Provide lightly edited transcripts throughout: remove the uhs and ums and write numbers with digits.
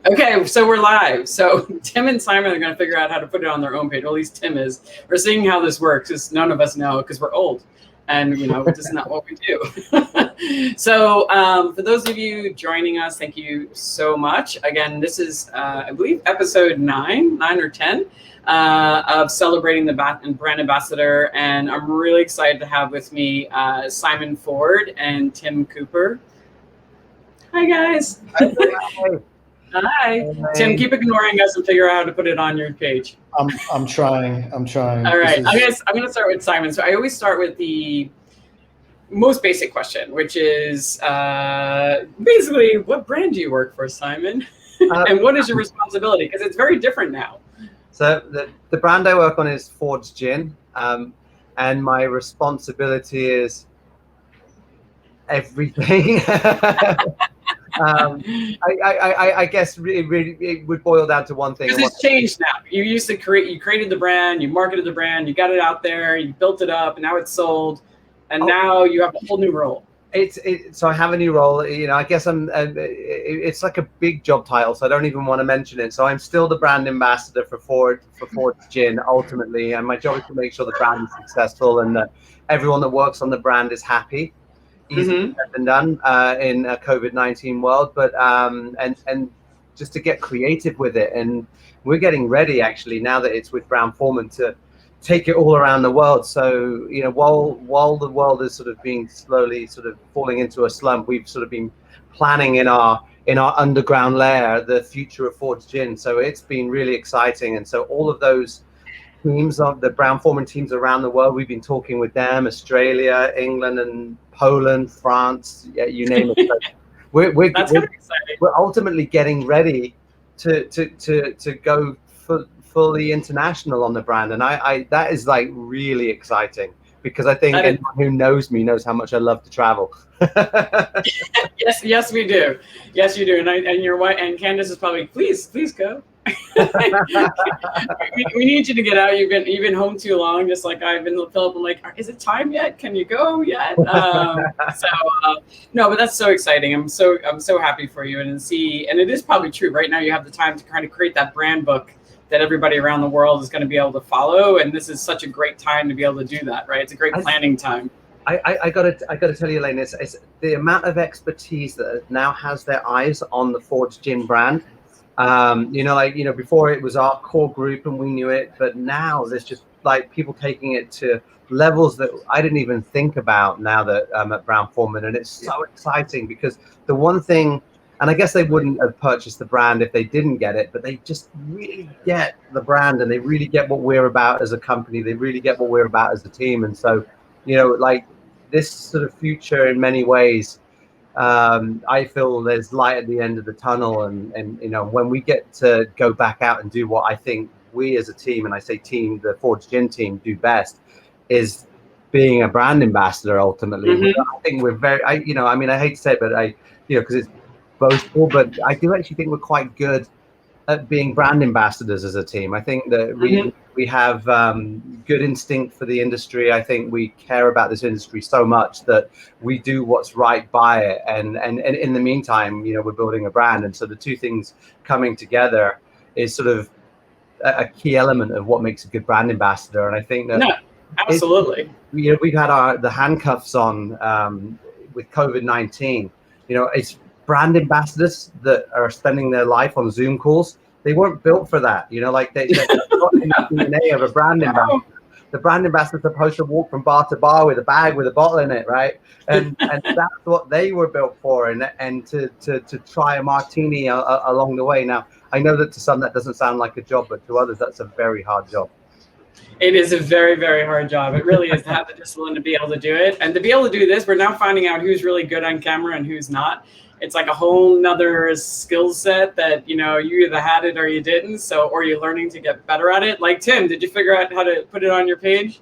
Okay, so we're live. So Tim and Simon are going to figure out how to put it on their own page. Well, at least Tim is. We're seeing how this works because none of us know because we're old. And, this is not what we do. So for those of you joining us, thank you so much. Again, this is, I believe, episode 9 or 10 of celebrating the brand ambassador. And I'm really excited to have with me Simon Ford and Tim Cooper. Hi, guys. Hi. Tim, keep ignoring us and figure out how to put it on your page. I'm trying. All right. I'm gonna start with Simon. So I always start with the most basic question, which is basically, what brand do you work for, Simon? And what is your responsibility? Because it's very different now. So the brand I work on is Ford's Gin, and my responsibility is everything. I guess it would boil down to one thing. Because it's changed now. You created the brand, you marketed the brand, you got it out there, you built it up, and now it's sold, and now you have a whole new role. So I have a new role. I guess it's like a big job title, so I don't even want to mention it. So I'm still the brand ambassador for Ford's Gin ultimately, and my job is to make sure the brand is successful and that everyone that works on the brand is happy. Easier said than done in a COVID-19 world, but and just to get creative with it, and we're getting ready actually now that it's with Brown-Forman to take it all around the world. So while the world is sort of being slowly sort of falling into a slump, we've sort of been planning in our underground lair the future of Ford's Gin. So it's been really exciting, and so all of those teams of the Brown-Forman teams around the world, we've been talking with them, Australia, England, and Poland, France, you name it. We're ultimately getting ready to go fully international on the brand, and I that is like really exciting because I think anyone who knows me knows how much I love to travel. Yes, we do. Yes, you do. And your wife and Candace is probably please go. we need you to get out. You've been home too long, just like I've been. Philip, I'm like, is it time yet? Can you go yet? No, but that's so exciting. I'm so happy for you, and it is probably true. Right now, you have the time to kind of create that brand book that everybody around the world is going to be able to follow, and this is such a great time to be able to do that. Right? It's a great planning time. I gotta tell you, Elaine, it's the amount of expertise that now has their eyes on the Ford's Gin brand. Before it was our core group and we knew it, but now there's just like people taking it to levels that I didn't even think about now that I'm at Brown-Forman, and it's so exciting because the one thing, and I guess they wouldn't have purchased the brand if they didn't get it, but they just really get the brand and they really get what we're about as a company. They really get what we're about as a team, and so like this sort of future in many ways. I feel there's light at the end of the tunnel, and when we get to go back out and do what I think we as a team, and I say team, the Ford's Gin team, do best, is being a brand ambassador ultimately. I think we're very, I hate to say it, but because it's boastful, but I do actually think we're quite good at being brand ambassadors as a team. I think that we have good instinct for the industry. I think we care about this industry so much that we do what's right by it. And in the meantime, we're building a brand. And so the two things coming together is sort of a key element of what makes a good brand ambassador. And I think that absolutely, we've had the handcuffs on with COVID-19. It's brand ambassadors that are spending their life on Zoom calls. They weren't built for that, they're not in the DNA of a brand ambassador. The brand ambassador is supposed to walk from bar to bar with a bag with a bottle in it, right? And that's what they were built for, and to try a martini along the way. Now, I know that to some that doesn't sound like a job, but to others that's a very hard job. It is a very, very hard job. It really is to have the discipline to be able to do it. And to be able to do this, we're now finding out who's really good on camera and who's not. It's like a whole nother skill set that, you either had it or you didn't. Or you're learning to get better at it. Like Tim, did you figure out how to put it on your page?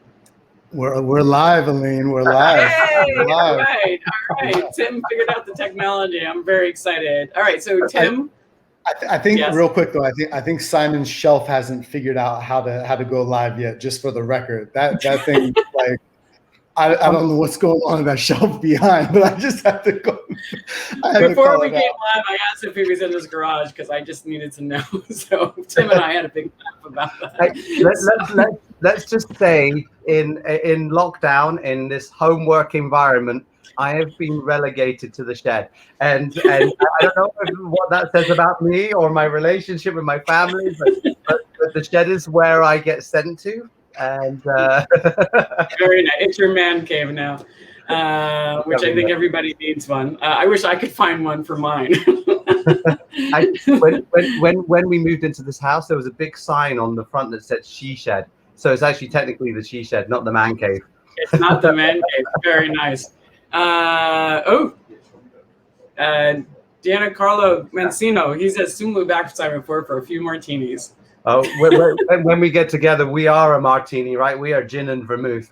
We're live, Elaine. We're live. Hey, we're live. All right. Tim figured out the technology. I'm very excited. All right. So Tim. I think real quick though, I think Simon Shelf hasn't figured out how to go live yet. Just for the record, that thing like I don't know what's going on in that shelf behind, but I just had to go. Before we came live, I asked if he was in his garage because I just needed to know. So Tim and I had a big laugh about that. Let's just say in lockdown, in this homework environment, I have been relegated to the shed, and I don't know what that says about me or my relationship with my family, but the shed is where I get sent to. And very nice. It's your man cave now, which I think everybody needs one. I wish I could find one for mine. When we moved into this house, there was a big sign on the front that said "she shed," so it's actually technically the she shed, not the man cave. It's not the man cave. Very nice. Giancarlo Mancino, he says soon we'll be back for Simon Ford for a few martinis. Oh, when we get together, we are a martini, right? We are gin and vermouth.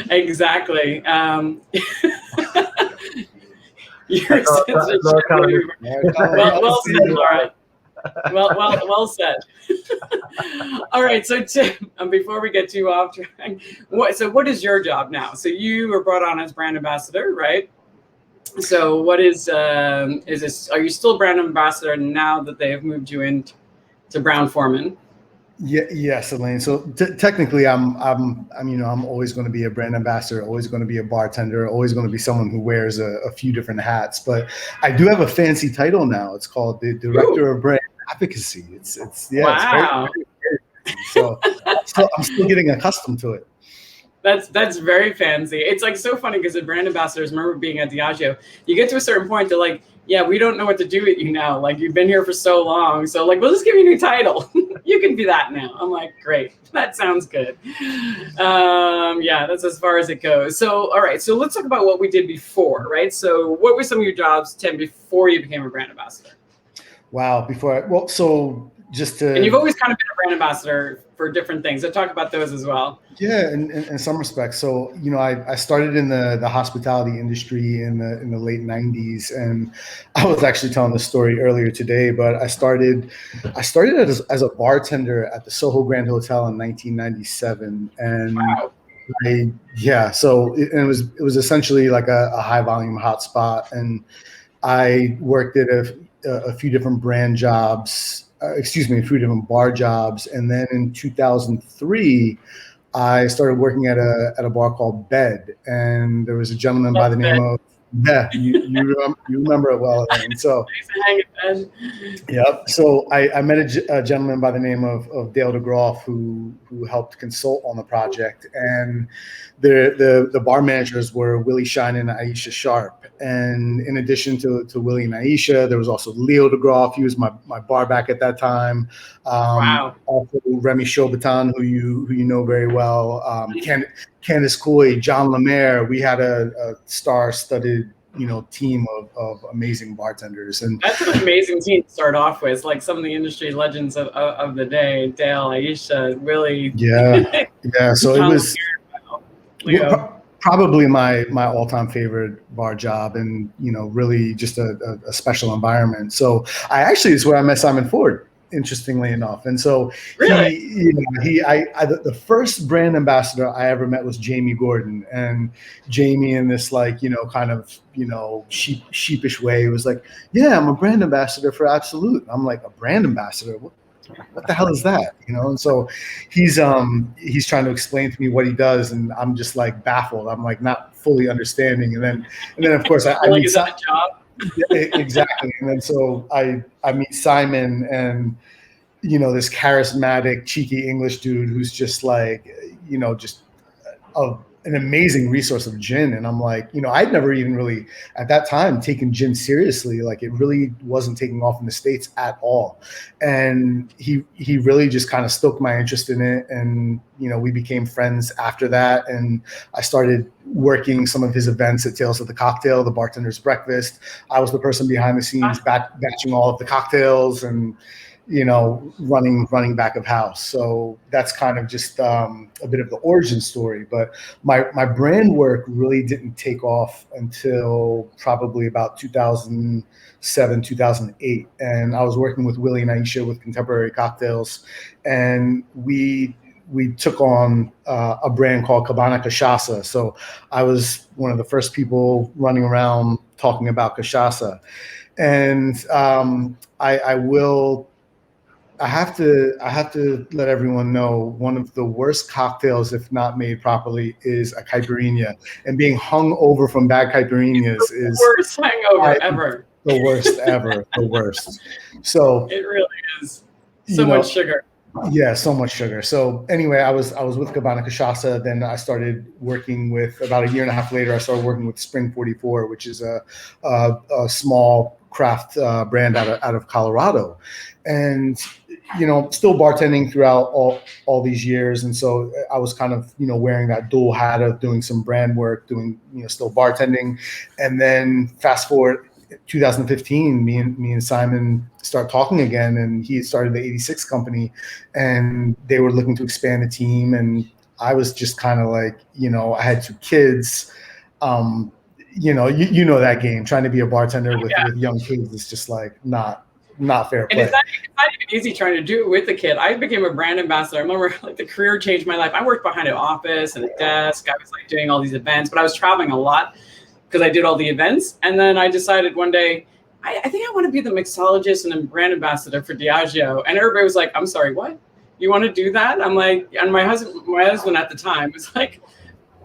Exactly. Well said, Laura. Well said. All right, so Tim, before we get too off track, what is your job now? So you were brought on as brand ambassador, right? So what is this? Are you still brand ambassador now that they have moved you into Brown-Forman? Yes, Elaine. So technically, I'm always going to be a brand ambassador, always going to be a bartender, always going to be someone who wears a few different hats. But I do have a fancy title now. It's called the Director of Brand Advocacy. It's wow. It's very I'm still getting accustomed to it. That's very fancy. It's like so funny because the brand ambassadors, remember being at Diageo, you get to a certain point, they're like, yeah, we don't know what to do with you now. Like, you've been here for so long. So like, we'll just give you a new title. You can be that now. I'm like, great. That sounds good. Yeah, that's as far as it goes. So, all right. So let's talk about what we did before, right? So what were some of your jobs, Tim, before you became a brand ambassador? Wow. And you've always kind of been a brand ambassador for different things. So talk about those as well. Yeah, in some respects. So, I started in the hospitality industry in the late 90s, and I was actually telling this story earlier today, but I started as a bartender at the Soho Grand Hotel in 1997. And wow. So it was essentially like a high volume hotspot, and I worked at a few different brand jobs. A few different bar jobs, and then in 2003, I started working at a bar called Bed, and there was a gentleman by the name of you remember it well. And so, yep. So I met a gentleman by the name of Dale DeGroff who helped consult on the project, and the bar managers were Willie Shine and Aisha Sharp. And in addition to Willie and Aisha, there was also Leo DeGroff. He was my bar back at that time. Wow. Also Remy Chaubetan, who you know very well. Candice Coy, John Lemaire. We had a star-studded team of amazing bartenders. And that's an amazing team to start off with. Like some of the industry legends of the day: Dale, Aisha, Willie. Yeah. So it was. Leo. Probably my all-time favorite bar job, and really just a special environment. So it's where I met Simon Ford, interestingly enough. And so really? The first brand ambassador I ever met was Jamie Gordon, and Jamie, in this sheepish way, was like, yeah, I'm a brand ambassador for Absolut. I'm like, a brand ambassador? What the hell is that? And so he's trying to explain to me what he does, and I'm just like baffled. I'm like not fully understanding. And then of course I meet is that a job? Exactly. And then so I meet Simon, and this charismatic, cheeky English dude who's just like just an amazing resource of gin. And I'm like, I'd never even really at that time taken gin seriously. Like, it really wasn't taking off in the States at all. And he really just kind of stoked my interest in it. And, we became friends after that. And I started working some of his events at Tales of the Cocktail, the Bartender's Breakfast. I was the person behind the scenes batching all of the cocktails and, running back of house. So that's kind of just a bit of the origin story. But my brand work really didn't take off until probably about 2007, 2008. And I was working with Willie and Aisha with Contemporary Cocktails. And we we took on a brand called Cabana Cachaça. So I was one of the first people running around talking about cachaça. And I have to let everyone know one of the worst cocktails, if not made properly, is a caipirinha. And being hung over from bad caipirinhas is the worst hangover ever. The worst ever. The worst. So it really is. So much sugar. Yeah, so much sugar. So anyway, I was with Cabana Cachaça. Then I started working with, about a year and a half later, I started working with Spring 44, which is a small craft brand out of Colorado. And still bartending throughout all these years. And so I was kind of, wearing that dual hat of doing some brand work, doing, still bartending. And then fast forward 2015, me and Simon start talking again, and he started the 86 company, and they were looking to expand the team. And I was just kind of like, I had 2 kids. You know that game, trying to be a bartender with young kids is just like not fair play. And it's not even easy trying to do it with a kid. I became a brand ambassador. I remember the career changed my life. I worked behind an office and a desk. I was doing all these events, but I was traveling a lot because I did all the events. And then I decided one day, I think I want to be the mixologist and a brand ambassador for Diageo. And everybody was like, I'm sorry, what? You want to do that? I'm like, and my husband at the time was like,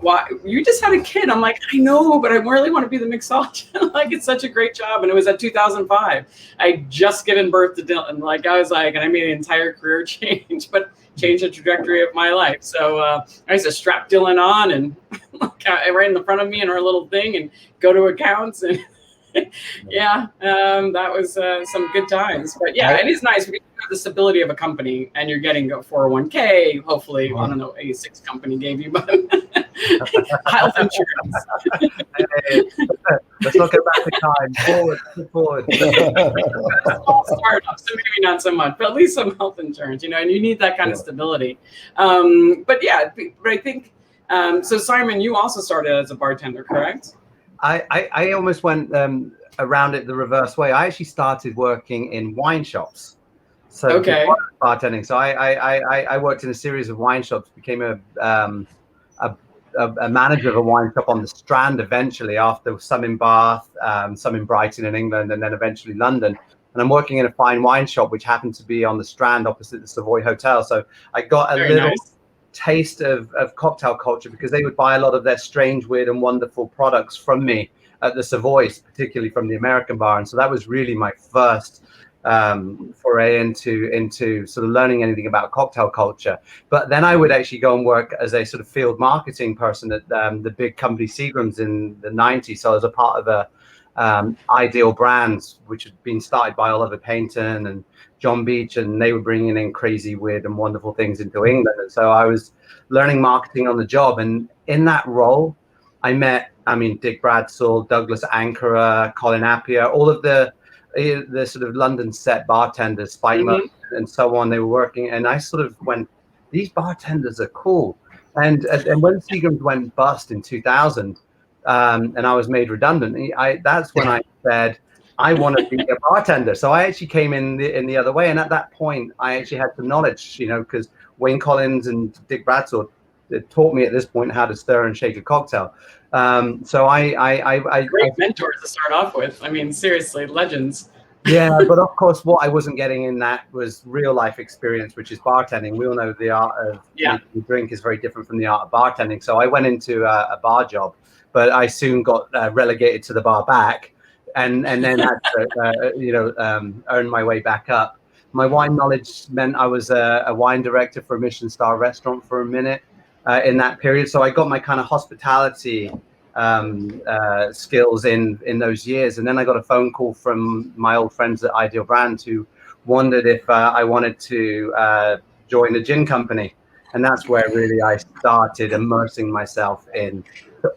why? You just had a kid. I'm like, I know, but I really want to be the mixologist. It's such a great job. And it was at 2005. I just given birth to Dylan. I was like, and I made an entire career change, but changed the trajectory of my life. So I used to strap Dylan on and right in the front of me in our little thing and go to accounts. And that was some good times. But yeah, it is nice because you have the stability of a company and you're getting a 401k. Hopefully, I don't know, a 6 company gave you, but health insurance. Hey, let's not go back to time. Forward. Small startup, so maybe not so much, but at least some health insurance, and you need that kind of stability. But I think, so Simon, you also started as a bartender, correct? I almost went around it the reverse way. I actually started working in wine shops. So bartending. So I worked in a series of wine shops, became a manager of a wine shop on the Strand eventually, after some in Bath, some in Brighton in England, and then eventually London. And I'm working in a fine wine shop, which happened to be on the Strand opposite the Savoy Hotel. So I got a little taste of cocktail culture because they would buy a lot of their strange, weird, and wonderful products from me at the Savoys, particularly from the American bar. And so that was really my first foray into sort of learning anything about cocktail culture. But then I would actually go and work as a sort of field marketing person at the big company Seagram's in the 90s. So I was a part of a Ideal Brands, which had been started by Oliver Payton and John Beach, and they were bringing in crazy, weird, and wonderful things into England. And so I was learning marketing on the job. And in that role, I met, Dick Bradsell, Douglas Ankara, Colin Appiah, all of the sort of London set bartenders, Spike Merchant and so on. They were working, and I sort of went, these bartenders are cool. And when Seagram's went bust in 2000, and I was made redundant, that's when I said, I want to be a bartender. So I actually came in the other way. And at that point, I actually had some knowledge, because Wayne Collins and Dick Bradsell taught me at this point how to stir and shake a cocktail. So I great mentors to start off with. Seriously, legends. Yeah, but of course, what I wasn't getting in that was real life experience, which is bartending. We all know the art of making drink is very different from the art of bartending. So I went into a bar job, but I soon got relegated to the bar back. And then had to, earn my way back up. My wine knowledge meant I was a wine director for a Michelin star restaurant for a minute in that period. So I got my kind of hospitality skills in those years. And then I got a phone call from my old friends at Ideal Brands who wondered if I wanted to join the gin company. And that's where really I started immersing myself in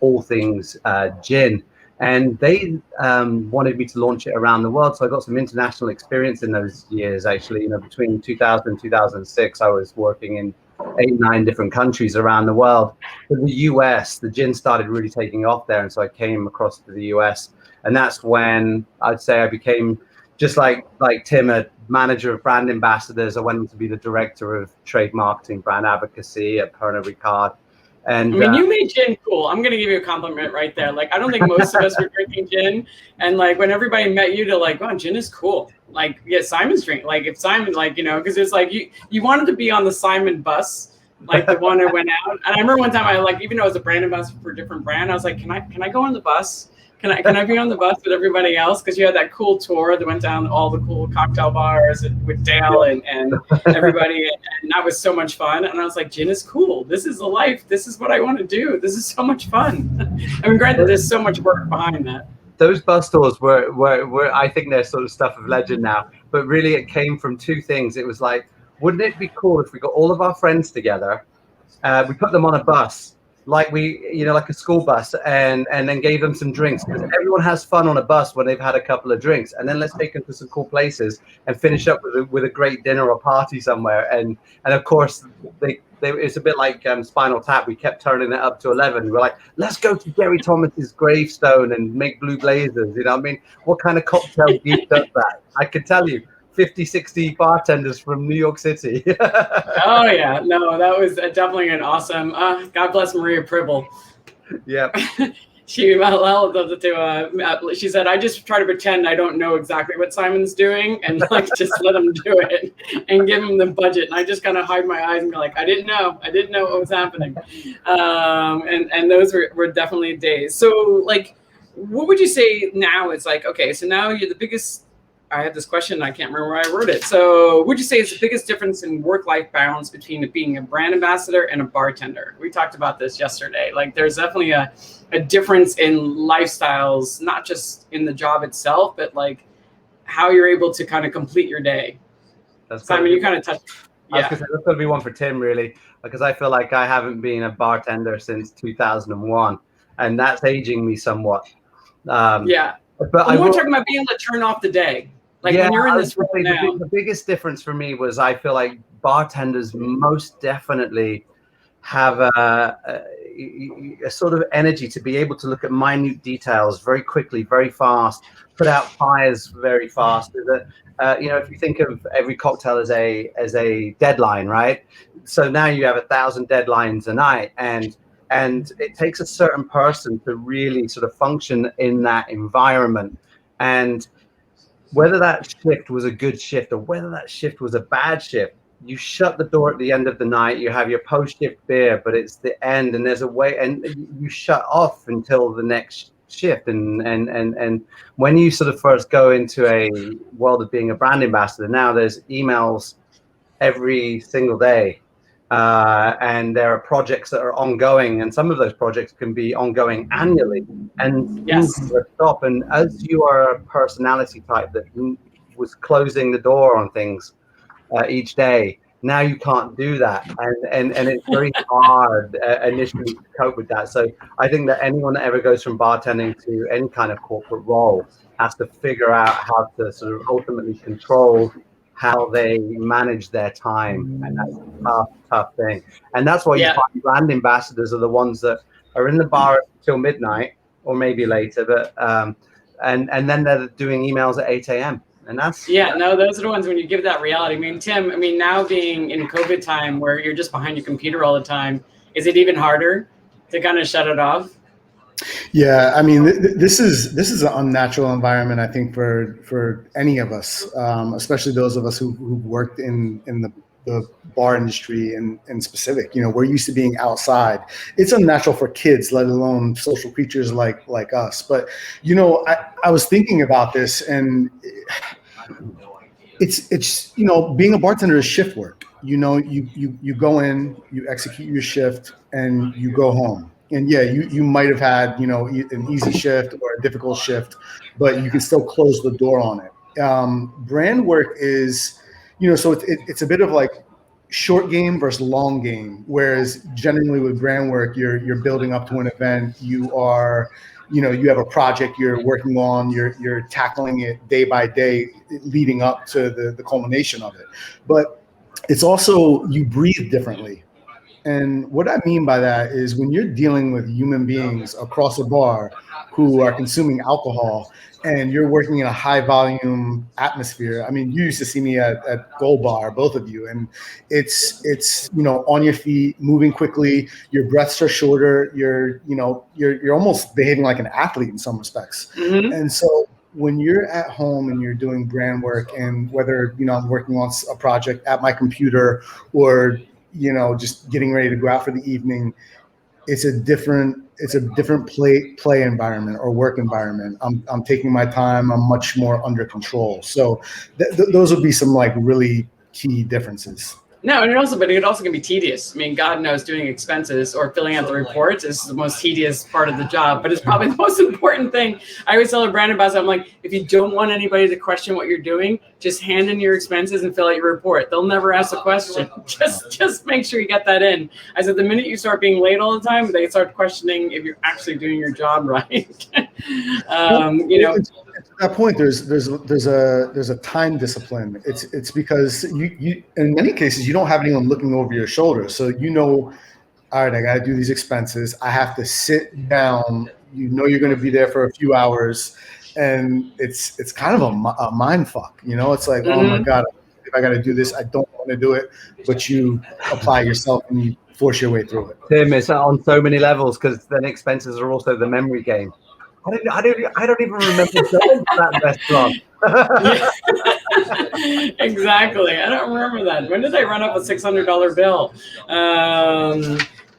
all things gin. And they wanted me to launch it around the world. So I got some international experience in those years, actually. Between 2000 and 2006, I was working in 8-9 different countries around the world. In the US, the gin started really taking off there. And so I came across to the US. And that's when I'd say I became, just like Tim, a manager of brand ambassadors. I went on to be the director of trade marketing, brand advocacy at Pernod Ricard. And I mean, you made gin cool. I'm gonna give you a compliment right there. Like, I don't think most of us were drinking gin, and like when everybody met you, to like, oh, gin is cool. Like, yeah, Simon's drink. Like, if Simon, like, you know, because it's like you wanted to be on the Simon bus, like the one that went out. And I remember one time I like, even though I was a brand ambassador for a different brand, I was like, can I go on the bus? Can I be on the bus with everybody else? Because you had that cool tour that went down all the cool cocktail bars with Dale and everybody, and that was so much fun. And I was like, gin is cool. This is the life. This is what I want to do. This is so much fun. I mean, granted, there's so much work behind that. Those bus tours were I think they're sort of stuff of legend now. But really, it came from two things. It was like, wouldn't it be cool if we got all of our friends together, we put them on a bus, like like a school bus, and then gave them some drinks, because everyone has fun on a bus when they've had a couple of drinks, and then let's take them to some cool places and finish up with a great dinner or party somewhere. And of course it's a bit like Spinal Tap. We kept turning it up to 11. We're like, let's go to Gary Thomas's gravestone and make blue blazers. You know what I mean? What kind of cocktail gift does that? I can tell you, 50, 60 bartenders from New York City. Oh yeah, no, that was definitely an awesome. God bless Maria Pribble. Yeah. She said, I just try to pretend I don't know exactly what Simon's doing, and like just let him do it and give him the budget. And I just kind of hide my eyes and be like, I didn't know what was happening. And those were definitely days. So like, what would you say now? It's like, okay, so now you're the biggest. I had this question, I can't remember where I wrote it. So would you say is the biggest difference in work-life balance between being a brand ambassador and a bartender? We talked about this yesterday. Like, there's definitely a difference in lifestyles, not just in the job itself, but like how you're able to kind of complete your day. Simon, you kind of touched. Yeah. I was gonna say, that's going to be one for Tim, really, because I feel like I haven't been a bartender since 2001, and that's aging me somewhat. Yeah. But we're talking about being able to turn off the day. Like, when you're in this role now. The biggest difference for me was I feel like bartenders most definitely have a sort of energy to be able to look at minute details very quickly, very fast, put out fires very fast. If you think of every cocktail as a deadline, right? So now you have 1,000 deadlines a night, and it takes a certain person to really sort of function in that environment. And whether that shift was a good shift or whether that shift was a bad shift, you shut the door at the end of the night, you have your post-shift beer, but it's the end, and there's a way, and you shut off until the next shift. And when you sort of first go into a world of being a brand ambassador, now there's emails every single day. And there are projects that are ongoing, and some of those projects can be ongoing annually, and yes, stop. And as you are a personality type that was closing the door on things each day, now you can't do that, and it's very hard initially to cope with that. So I think that anyone that ever goes from bartending to any kind of corporate role has to figure out how to sort of ultimately control how they manage their time, and that's a tough thing. And that's why you find brand ambassadors are the ones that are in the bar till midnight or maybe later, but and then they're doing emails at 8 a.m. And that's those are the ones when you give that reality. I mean, Tim, now being in COVID time where you're just behind your computer all the time, is it even harder to kind of shut it off? Yeah, I mean, this is an unnatural environment, I think, for any of us, especially those of us who've worked in the bar industry in specific. We're used to being outside. It's unnatural for kids, let alone social creatures like us. But I was thinking about this, and it's being a bartender is shift work. You go in, you execute your shift, and you go home. And yeah, you might have had an easy shift or a difficult shift, but you can still close the door on it. Brand work is, so it's a bit of like short game versus long game. Whereas generally with brand work, you're building up to an event. You are, you have a project you're working on. You're tackling it day by day, leading up to the culmination of it. But it's also, you breathe differently. And what I mean by that is when you're dealing with human beings across a bar who are consuming alcohol and you're working in a high volume atmosphere. I mean, you used to see me at Gold Bar, both of you, and it's on your feet, moving quickly, your breaths are shorter, you're almost behaving like an athlete in some respects. Mm-hmm. And so when you're at home and you're doing brand work, and whether I'm working on a project at my computer or just getting ready to go out for the evening, it's a different play environment or work environment. I'm taking my time. I'm much more under control. So those would be some like really key differences. No, and it also can be tedious. I mean, God knows doing expenses or filling out the reports is the most tedious part of the job, but it's probably the most important thing. I always tell a brand ambassador, I'm like, if you don't want anybody to question what you're doing, just hand in your expenses and fill out your report. They'll never ask a question. Just make sure you get that in. I said, the minute you start being late all the time, they start questioning if you're actually doing your job right. To that point, there's a time discipline. It's because you in many cases you don't have anyone looking over your shoulder, so all right, I got to do these expenses. I have to sit down. You're going to be there for a few hours, and it's kind of a mind fuck. It's like, oh my God, if I got to do this, I don't want to do it, but you apply yourself and you force your way through it. Tim, it's on so many levels because then expenses are also the memory game. I don't even remember going to that restaurant. Exactly. I don't remember that. When did I run up a $600 bill?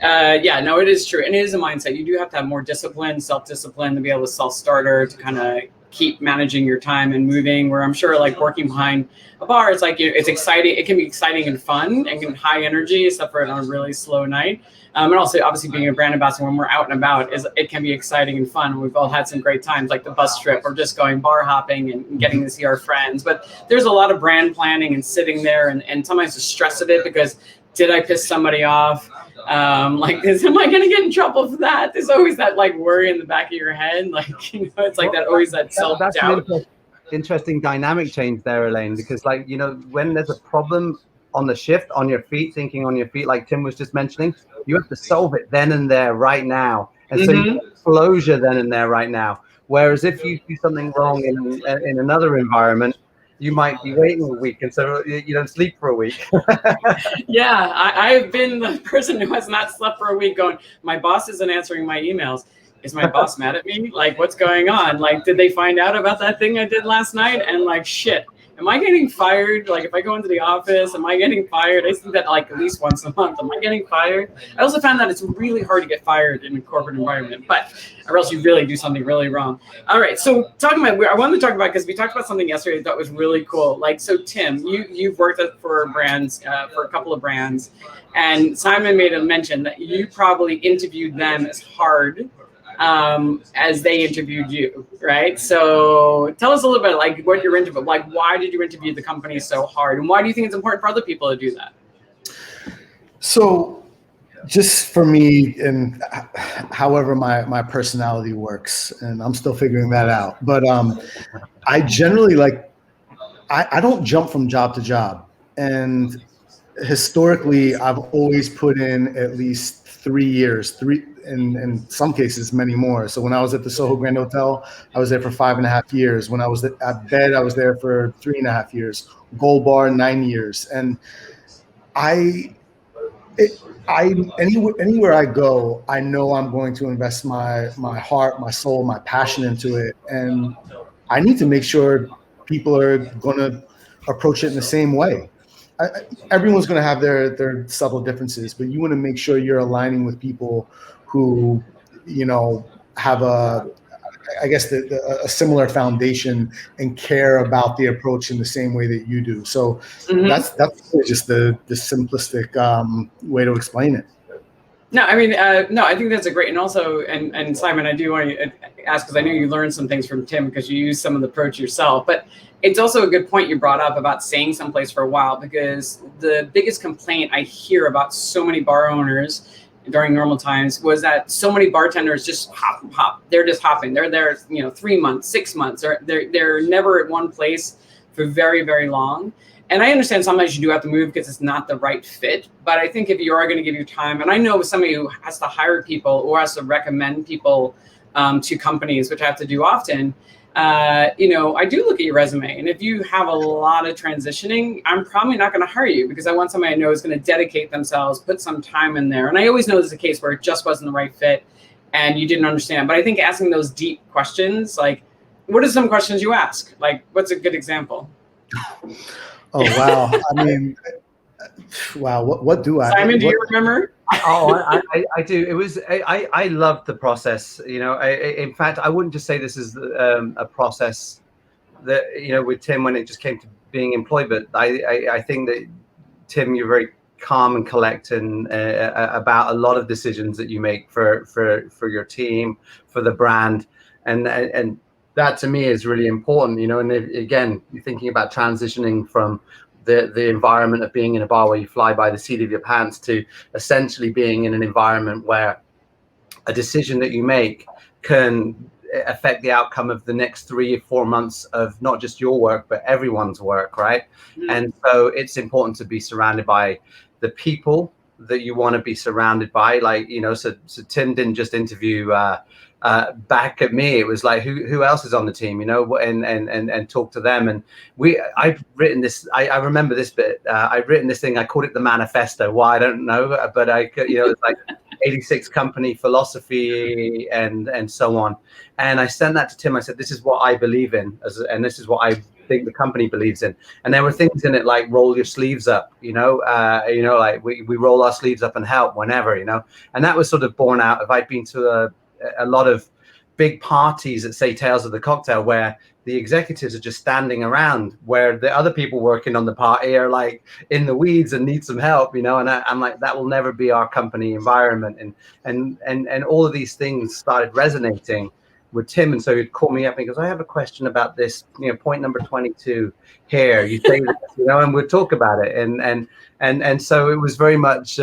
It is true. And it is a mindset. You do have to have more discipline, self-discipline to be able to self-starter, to kind of keep managing your time and moving, where I'm sure like working behind a bar, it's like, it's exciting. It can be exciting and fun and can high energy, except for on a really slow night. And also, obviously, being a brand ambassador when we're out and about, it can be exciting and fun. We've all had some great times, like the bus trip or just going bar hopping and getting to see our friends. But there's a lot of brand planning and sitting there and sometimes the stress of it, because did I piss somebody off? Like this, am I going to get in trouble for that? There's always that like worry in the back of your head. Like, it's like that, always that self-doubt. That's an interesting dynamic change there, Elaine, because like, when there's a problem on the shift, on your feet, thinking on your feet, like Tim was just mentioning, you have to solve it then and there right now. And so you get closure then and there right now. Whereas if you do something wrong in another environment, you might be waiting a week, and so you don't sleep for a week. Yeah, I've been the person who has not slept for a week going, my boss isn't answering my emails. Is my boss mad at me? Like, what's going on? Like, did they find out about that thing I did last night? And like, shit, am I getting fired? Like, if I go into the office, am I getting fired? I see that like at least once a month. Am I getting fired? I also found that it's really hard to get fired in a corporate environment, or else you really do something really wrong. All right, so I wanted to talk about, because we talked about something yesterday that was really cool. Like, so Tim, you've worked for brands, for a couple of brands, and Simon made a mention that you probably interviewed them as hard as they interviewed you, right? So tell us a little bit, like, what your interview, like, why did you interview the company so hard, and why do you think it's important for other people to do that? So, just for me, and however my personality works, and I'm still figuring that out. But I generally I don't jump from job to job, and historically, I've always put in at least 3 years, in some cases, many more. So when I was at the Soho Grand Hotel, I was there for 5.5 years. When I was at Bed, I was there for 3.5 years. Gold Bar, 9 years. And anywhere I go, I know I'm going to invest my heart, my soul, my passion into it. And I need to make sure people are going to approach it in the same way. Everyone's going to have their subtle differences, but you want to make sure you're aligning with people who, have a similar foundation and care about the approach in the same way that you do. So that's just the simplistic way to explain it. No, I mean, I think that's a great, and also, and Simon, I do want to ask, because I know you learned some things from Tim because you used some of the approach yourself, but it's also a good point you brought up about staying someplace for a while, because the biggest complaint I hear about so many bar owners during normal times was that so many bartenders just hop. They're just hopping. They're there, 3 months, 6 months, or they're never at one place for very, very long. And I understand sometimes you do have to move because it's not the right fit. But I think if you are going to give your time, and I know somebody who has to hire people or has to recommend people to companies, which I have to do often, I do look at your resume. And if you have a lot of transitioning, I'm probably not going to hire you because I want somebody I know is going to dedicate themselves, put some time in there. And I always know there's a case where it just wasn't the right fit and you didn't understand. But I think asking those deep questions, like, what are some questions you ask? Like, what's a good example? Oh, wow. I mean, wow. What do I? Simon, do you remember? I do. It was I loved the process. In fact, I wouldn't just say this is a process that with Tim when it just came to being employed, but I think that Tim, you're very calm and collected about a lot of decisions that you make for your team, for the brand, and that to me is really important. And again, you're thinking about transitioning from the environment of being in a bar where you fly by the seat of your pants to essentially being in an environment where a decision that you make can affect the outcome of the next 3 or 4 months of not just your work, but everyone's work, right? Mm-hmm. And so it's important to be surrounded by the people that you want to be surrounded by. Like, so Tim didn't just interview back at me. It was like, who else is on the team, and talk to them. And I've written this, I remember this bit, I've written this thing, I called it the manifesto. Why, I don't know, but it's like 86 company philosophy and so on. And I sent that to Tim. I said, this is what I believe in, and this is what I think the company believes in. And there were things in it like roll your sleeves up, like we roll our sleeves up and help whenever, and that was sort of born out of, I'd been to a lot of big parties at, say, Tales of the Cocktail, where the executives are just standing around, where the other people working on the party are like in the weeds and need some help, and I'm like, that will never be our company environment. And all of these things started resonating with Tim. And so he'd call me up and he goes, I have a question about this, point number 22 here, you say this, and we'll talk about it. And so it was very much,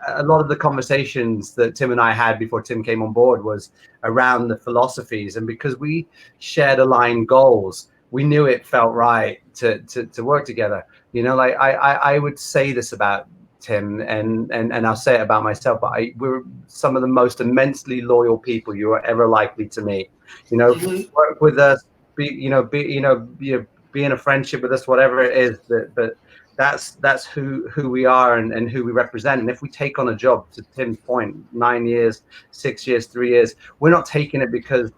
a lot of the conversations that Tim and I had before Tim came on board was around the philosophies. And because we shared aligned goals, we knew it felt right to work together. I would say this about Tim, and I'll say it about myself, but we're some of the most immensely loyal people you are ever likely to meet. Mm-hmm. Work with us, be in a friendship with us, whatever it is, but that's who we are and who we represent. And if we take on a job, to Tim's point, 9 years, 6 years, 3 years, we're not taking it because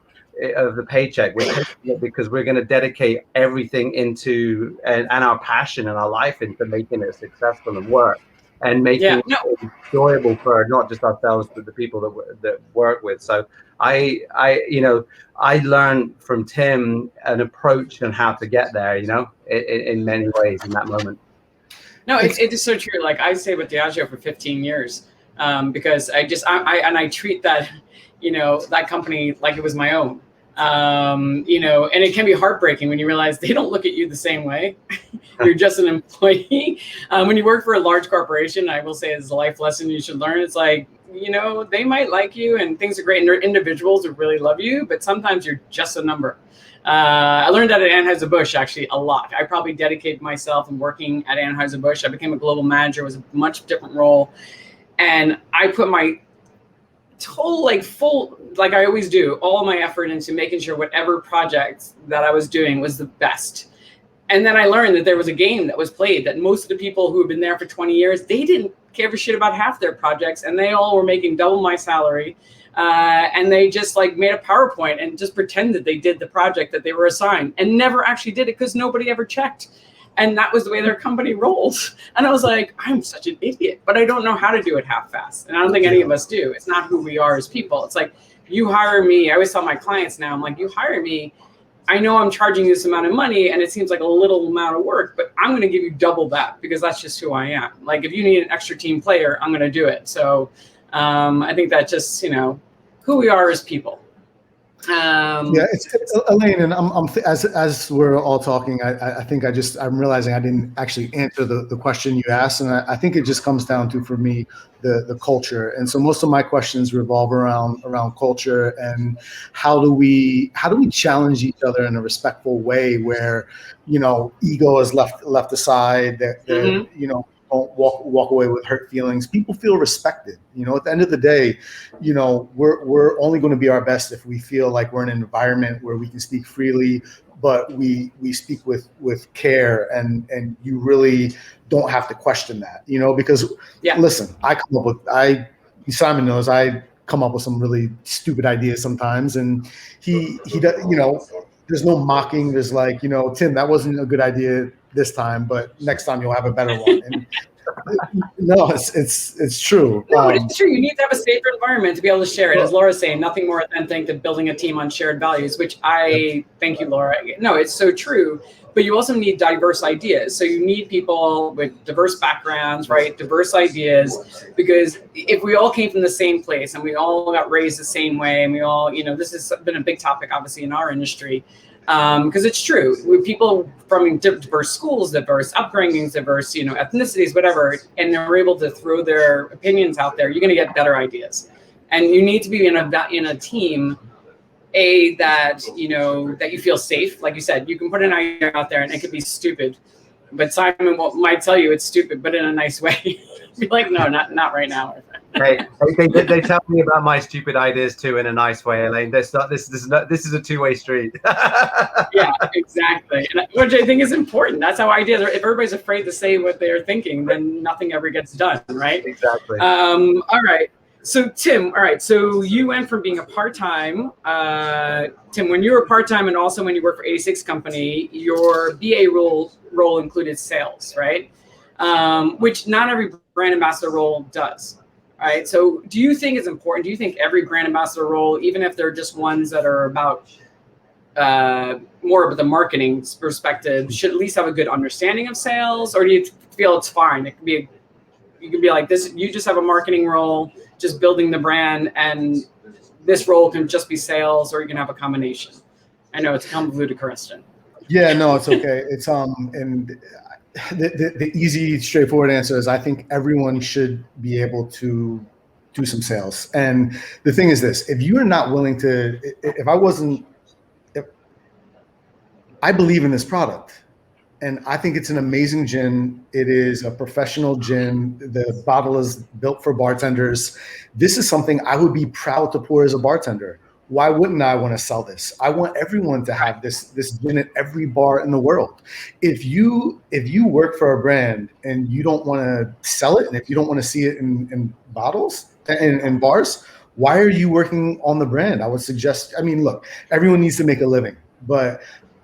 of the paycheck. We're taking it because we're going to dedicate everything into and our passion and our life into making it successful and work and making it enjoyable for not just ourselves but the people that work with. So I learned from Tim an approach on how to get there, in many ways in that moment. No, it is so true. Like I stayed with Diageo for 15 years because I treat that, that company like it was my own. And it can be heartbreaking when you realize they don't look at you the same way. You're just an employee. When you work for a large corporation, I will say it's a life lesson you should learn. It's like, they might like you and things are great. And they're individuals who really love you, but sometimes you're just a number. I learned that at Anheuser-Busch actually a lot. I probably dedicated myself in working at Anheuser-Busch. I became a global manager. It was a much different role. And I put my total, like I always do, all my effort into making sure whatever project that I was doing was the best. And then I learned that there was a game that was played that most of the people who had been there for 20 years, they didn't care a shit about half their projects. And they all were making double my salary. And they just made a PowerPoint and just pretended they did the project that they were assigned and never actually did it because nobody ever checked. And that was the way their company rolls. And I was like, I'm such an idiot, but I don't know how to do it half-assed. And I don't think any of us do. It's not who we are as people. It's like, you hire me. I always tell my clients now, I'm like, you hire me. I know I'm charging you this amount of money and it seems like a little amount of work, but I'm going to give you double that because that's just who I am. Like if you need an extra team player, I'm going to do it. So I think that just, who we are as people. Yeah, it's Elaine, and as we're all talking, I think I'm realizing I didn't actually answer the question you asked, and I think it just comes down to, for me, the culture. And so most of my questions revolve around culture and how do we challenge each other in a respectful way where, ego is left aside, that don't walk away with hurt feelings. People feel respected. At the end of the day, we're only going to be our best if we feel like we're in an environment where we can speak freely, but we speak with care, and you really don't have to question that. Because listen, Simon knows I come up with some really stupid ideas sometimes, and he does. There's no mocking. There's like, Tim, that wasn't a good idea this time, but next time you'll have a better one. And no, it's true. No, but it's true. You need to have a safer environment to be able to share it. As Laura's saying, nothing more authentic than building a team on shared values, which thank you, Laura. No, it's so true. But you also need diverse ideas. So you need people with diverse backgrounds, right? Diverse ideas, because if we all came from the same place and we all got raised the same way, and we all, this has been a big topic, obviously, in our industry. Because it's true, with people from diverse schools, diverse upbringings, diverse, ethnicities, whatever, and they're able to throw their opinions out there, you're going to get better ideas. And you need to be in a team, that you feel safe. Like you said, you can put an idea out there and it could be stupid, but Simon might tell you it's stupid, but in a nice way. Be like, no, not right now. They tell me about my stupid ideas too in a nice way, Elaine. This is a two-way street. Yeah, exactly. And which I think is important. That's how ideas are. If everybody's afraid to say what they're thinking, then nothing ever gets done, right? Exactly. All right. So Tim, all right. So you went from being a part-time, Tim, when you were part-time and also when you worked for 86 Company, your BA role included sales, right? Which not every brand ambassador role does. All right. So do you think it's important? Do you think every brand ambassador role, even if they're just ones that are about more of the marketing perspective, should at least have a good understanding of sales? Or do you feel it's fine? It could be, you could be like this, you just have a marketing role, just building the brand, and this role can just be sales, or you can have a combination. I know it's a convoluted question. Yeah, no, it's okay. It's and the easy, straightforward answer is I think everyone should be able to do some sales. And the thing is this: if you are not willing to, I believe in this product. And I think it's an amazing gin. It is a professional gin. The bottle is built for bartenders. This is something I would be proud to pour as a bartender. Why wouldn't I want to sell this? I want everyone to have this gin at every bar in the world. If you work for a brand and you don't want to sell it, and if you don't want to see it in bottles and bars, why are you working on the brand? I would suggest, look, everyone needs to make a living, but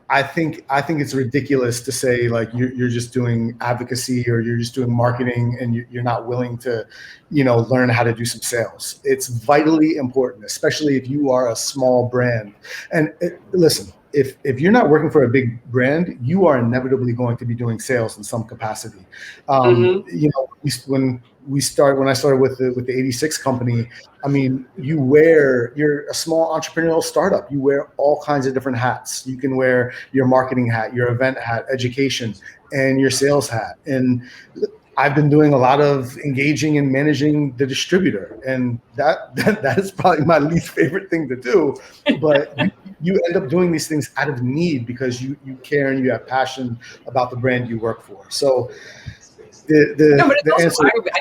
I think it's ridiculous to say like you're just doing advocacy or you're just doing marketing and you're not willing to, learn how to do some sales. It's vitally important, especially if you are a small brand. And listen, if you're not working for a big brand, you are inevitably going to be doing sales in some capacity. When I started with the 86 Company, you're a small entrepreneurial startup. You wear all kinds of different hats. You can wear your marketing hat, your event hat, education, and your sales hat. And I've been doing a lot of engaging and managing the distributor, and that is probably my least favorite thing to do. But you end up doing these things out of need because you care and you have passion about the brand you work for. So I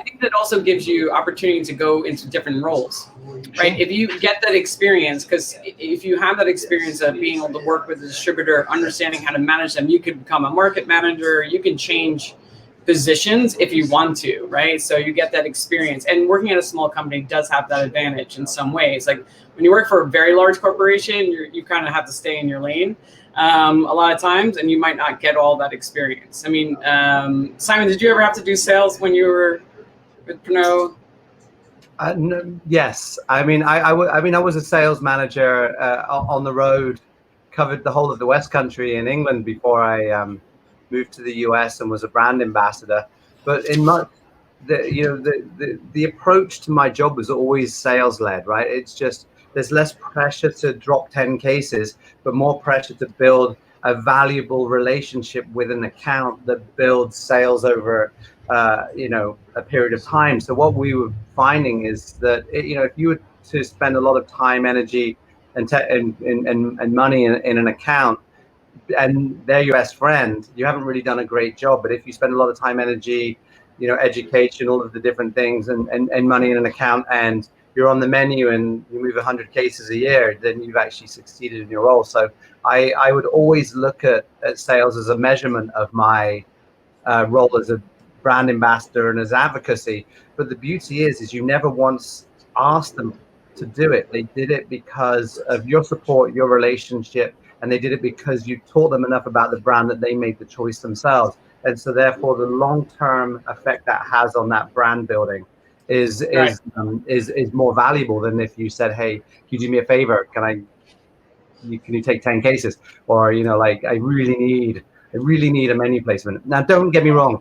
think that also gives you opportunity to go into different roles, right? If you get that experience, because if you have that experience of being able to work with a distributor, understanding how to manage them, you could become a market manager. You can change positions if you want to, right? So you get that experience, and working at a small company does have that advantage in some ways. Like when you work for a very large corporation, you kind of have to stay in your lane a lot of times, and you might not get all that experience. Simon, did you ever have to do sales when you were with Pernod? No, yes. I was a sales manager on the road, covered the whole of the West Country in England before I moved to the US and was a brand ambassador. But in the approach to my job was always sales led, right? It's just there's less pressure to drop 10 cases, but more pressure to build a valuable relationship with an account that builds sales over a period of time. So what we were finding is that if you were to spend a lot of time, energy, and money in an account, and they're your best friend, you haven't really done a great job. But if you spend a lot of time, energy, education, all of the different things, and money in an account, and you're on the menu and you move 100 cases a year, then you've actually succeeded in your role. So I would always look at sales as a measurement of my role as a brand ambassador and as advocacy. But the beauty is you never once asked them to do it. They did it because of your support, your relationship, and they did it because you taught them enough about the brand that they made the choice themselves. And so therefore the long-term effect that has on that brand building is more valuable than if you said, hey, can you do me a favor? Can you take 10 cases? Or, I really need a menu placement. Now, don't get me wrong.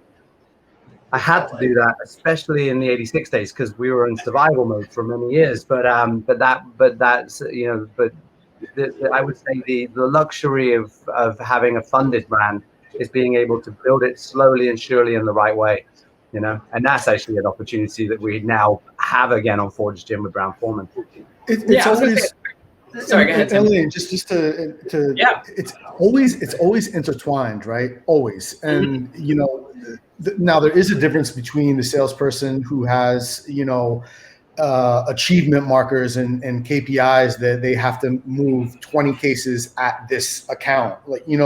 I had to do that, especially in the 86 days, because we were in survival mode for many years. But I would say the luxury of having a funded brand is being able to build it slowly and surely in the right way, and that's actually an opportunity that we now have again on Forge Gym with Brown-Forman. It's always. Sorry, go ahead. Elaine, just to it's always intertwined, right? Always. And now there is a difference between the salesperson who has achievement markers and KPIs that they have to move 20 cases at this account,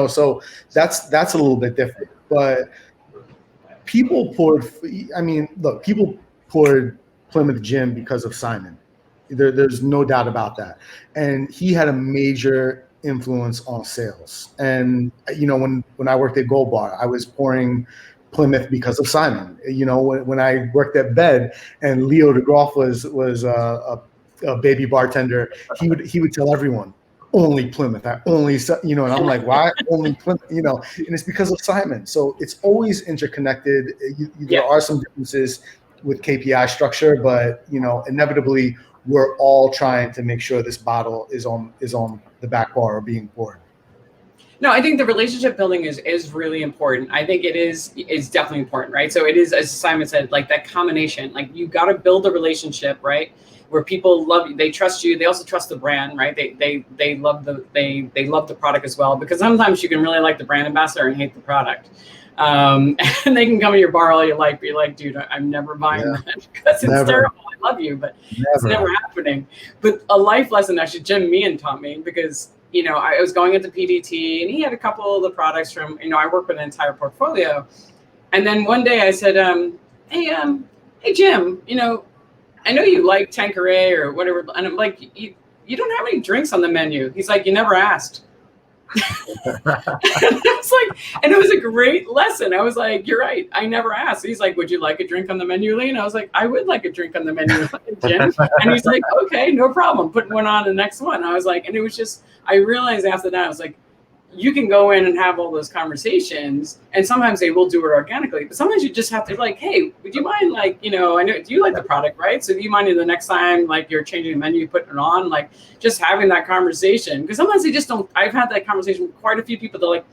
so that's a little bit different. But people poured Plymouth Gym because of Simon. There's no doubt about that. And he had a major influence on sales. And, when I worked at Gold Bar, I was pouring Plymouth because of Simon. When I worked at Bed and Leo DeGroff was a baby bartender, he would tell everyone, only Plymouth. And I'm like, why only Plymouth? And it's because of Simon. So it's always interconnected. There are some differences with KPI structure, but, inevitably, we're all trying to make sure this bottle is on the back bar or being poured. No, I think the relationship building is really important. I think it's definitely important, right? So it is, as Simon said, like that combination, like you got to build a relationship, right? Where people love you, they trust you, they also trust the brand, right? They love the product as well, because sometimes you can really like the brand ambassador and hate the product. And they can come to your bar all you like, be like, dude, I'm never buying that because it's terrible. I love you, but it's never happening. But a life lesson actually Jim Meehan taught me, because I was going into PDT and he had a couple of the products from, I work with an entire portfolio. And then one day I said, hey Jim, I know you like Tanqueray or whatever. And I'm like, you don't have any drinks on the menu. He's like, you never asked. And it was a great lesson. I was like, you're right. I never asked. He's like, would you like a drink on the menu, Lee? And I was like, I would like a drink on the menu, Jim. And he's like, okay, no problem. Putting one on the next one. I was like, and it was just, I realized after that, I was like, you can go in and have all those conversations, and sometimes they will do it organically, but sometimes you just have to like, hey, would you mind, like, I know, do you like the product, right? So do you mind the next time, like, you're changing the menu, putting it on, like, just having that conversation? Because sometimes they just don't. I've had that conversation with quite a few people. They're like,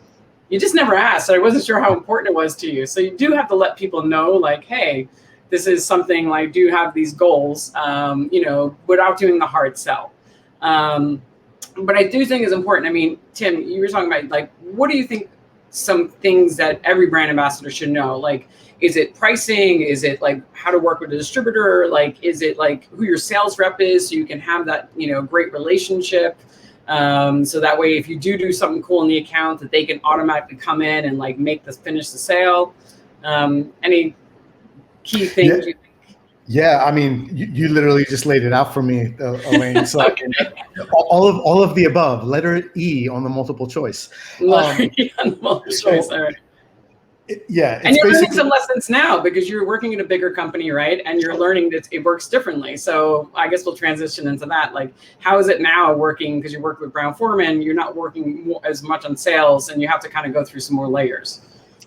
you just never asked, so I wasn't sure how important it was to you. So you do have to let people know, like, hey, this is something, like, do you have these goals, without doing the hard sell. But I do think is important. I mean, Tim, you were talking about, like, what do you think some things that every brand ambassador should know? Like, is it pricing? Is it like how to work with a distributor? Like, is it like who your sales rep is, so you can have that, great relationship? So that way, if you do something cool in the account, that they can automatically come in and like finish the sale. Any key things you think? Yeah, I mean, you literally just laid it out for me, Elaine. So okay. all of the above. Letter E on the multiple choice. All right. Yeah, and you're learning some lessons now because you're working in a bigger company, right? And you're learning that it works differently. So I guess we'll transition into that. Like, how is it now working? Because you work with Brown-Forman, you're not working as much on sales, and you have to kind of go through some more layers.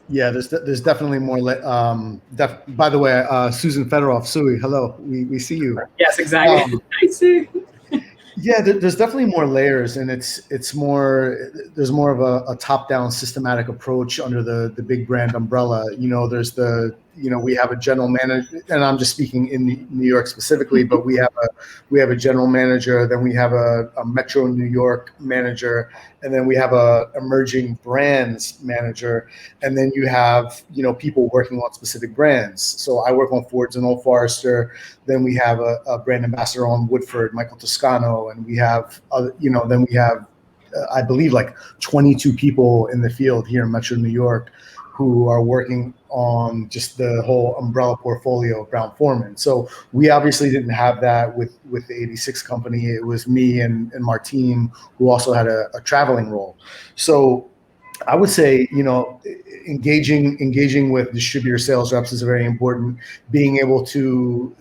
Yeah, there's definitely more. By the way, Susan Fedorov, Sui, hello, we see you. Yes, exactly. I see. Yeah, there's definitely more layers, and it's more, there's more of a top-down systematic approach under the big brand umbrella. There's we have a general manager, and I'm just speaking in New York specifically, but we have a general manager, then we have a Metro New York manager, and then we have a emerging brands manager, and then you have people working on specific brands. So I work on Fords and Old Forester. Then we have a brand ambassador on Woodford, Michael Toscano, and we have then we have I believe like 22 people in the field here in Metro New York who are working on just the whole umbrella portfolio of Brown-Forman. So we obviously didn't have that with the 86 company. It was me and Martine, who also had a traveling role. So I would say, engaging with distributor sales reps is very important. Being able to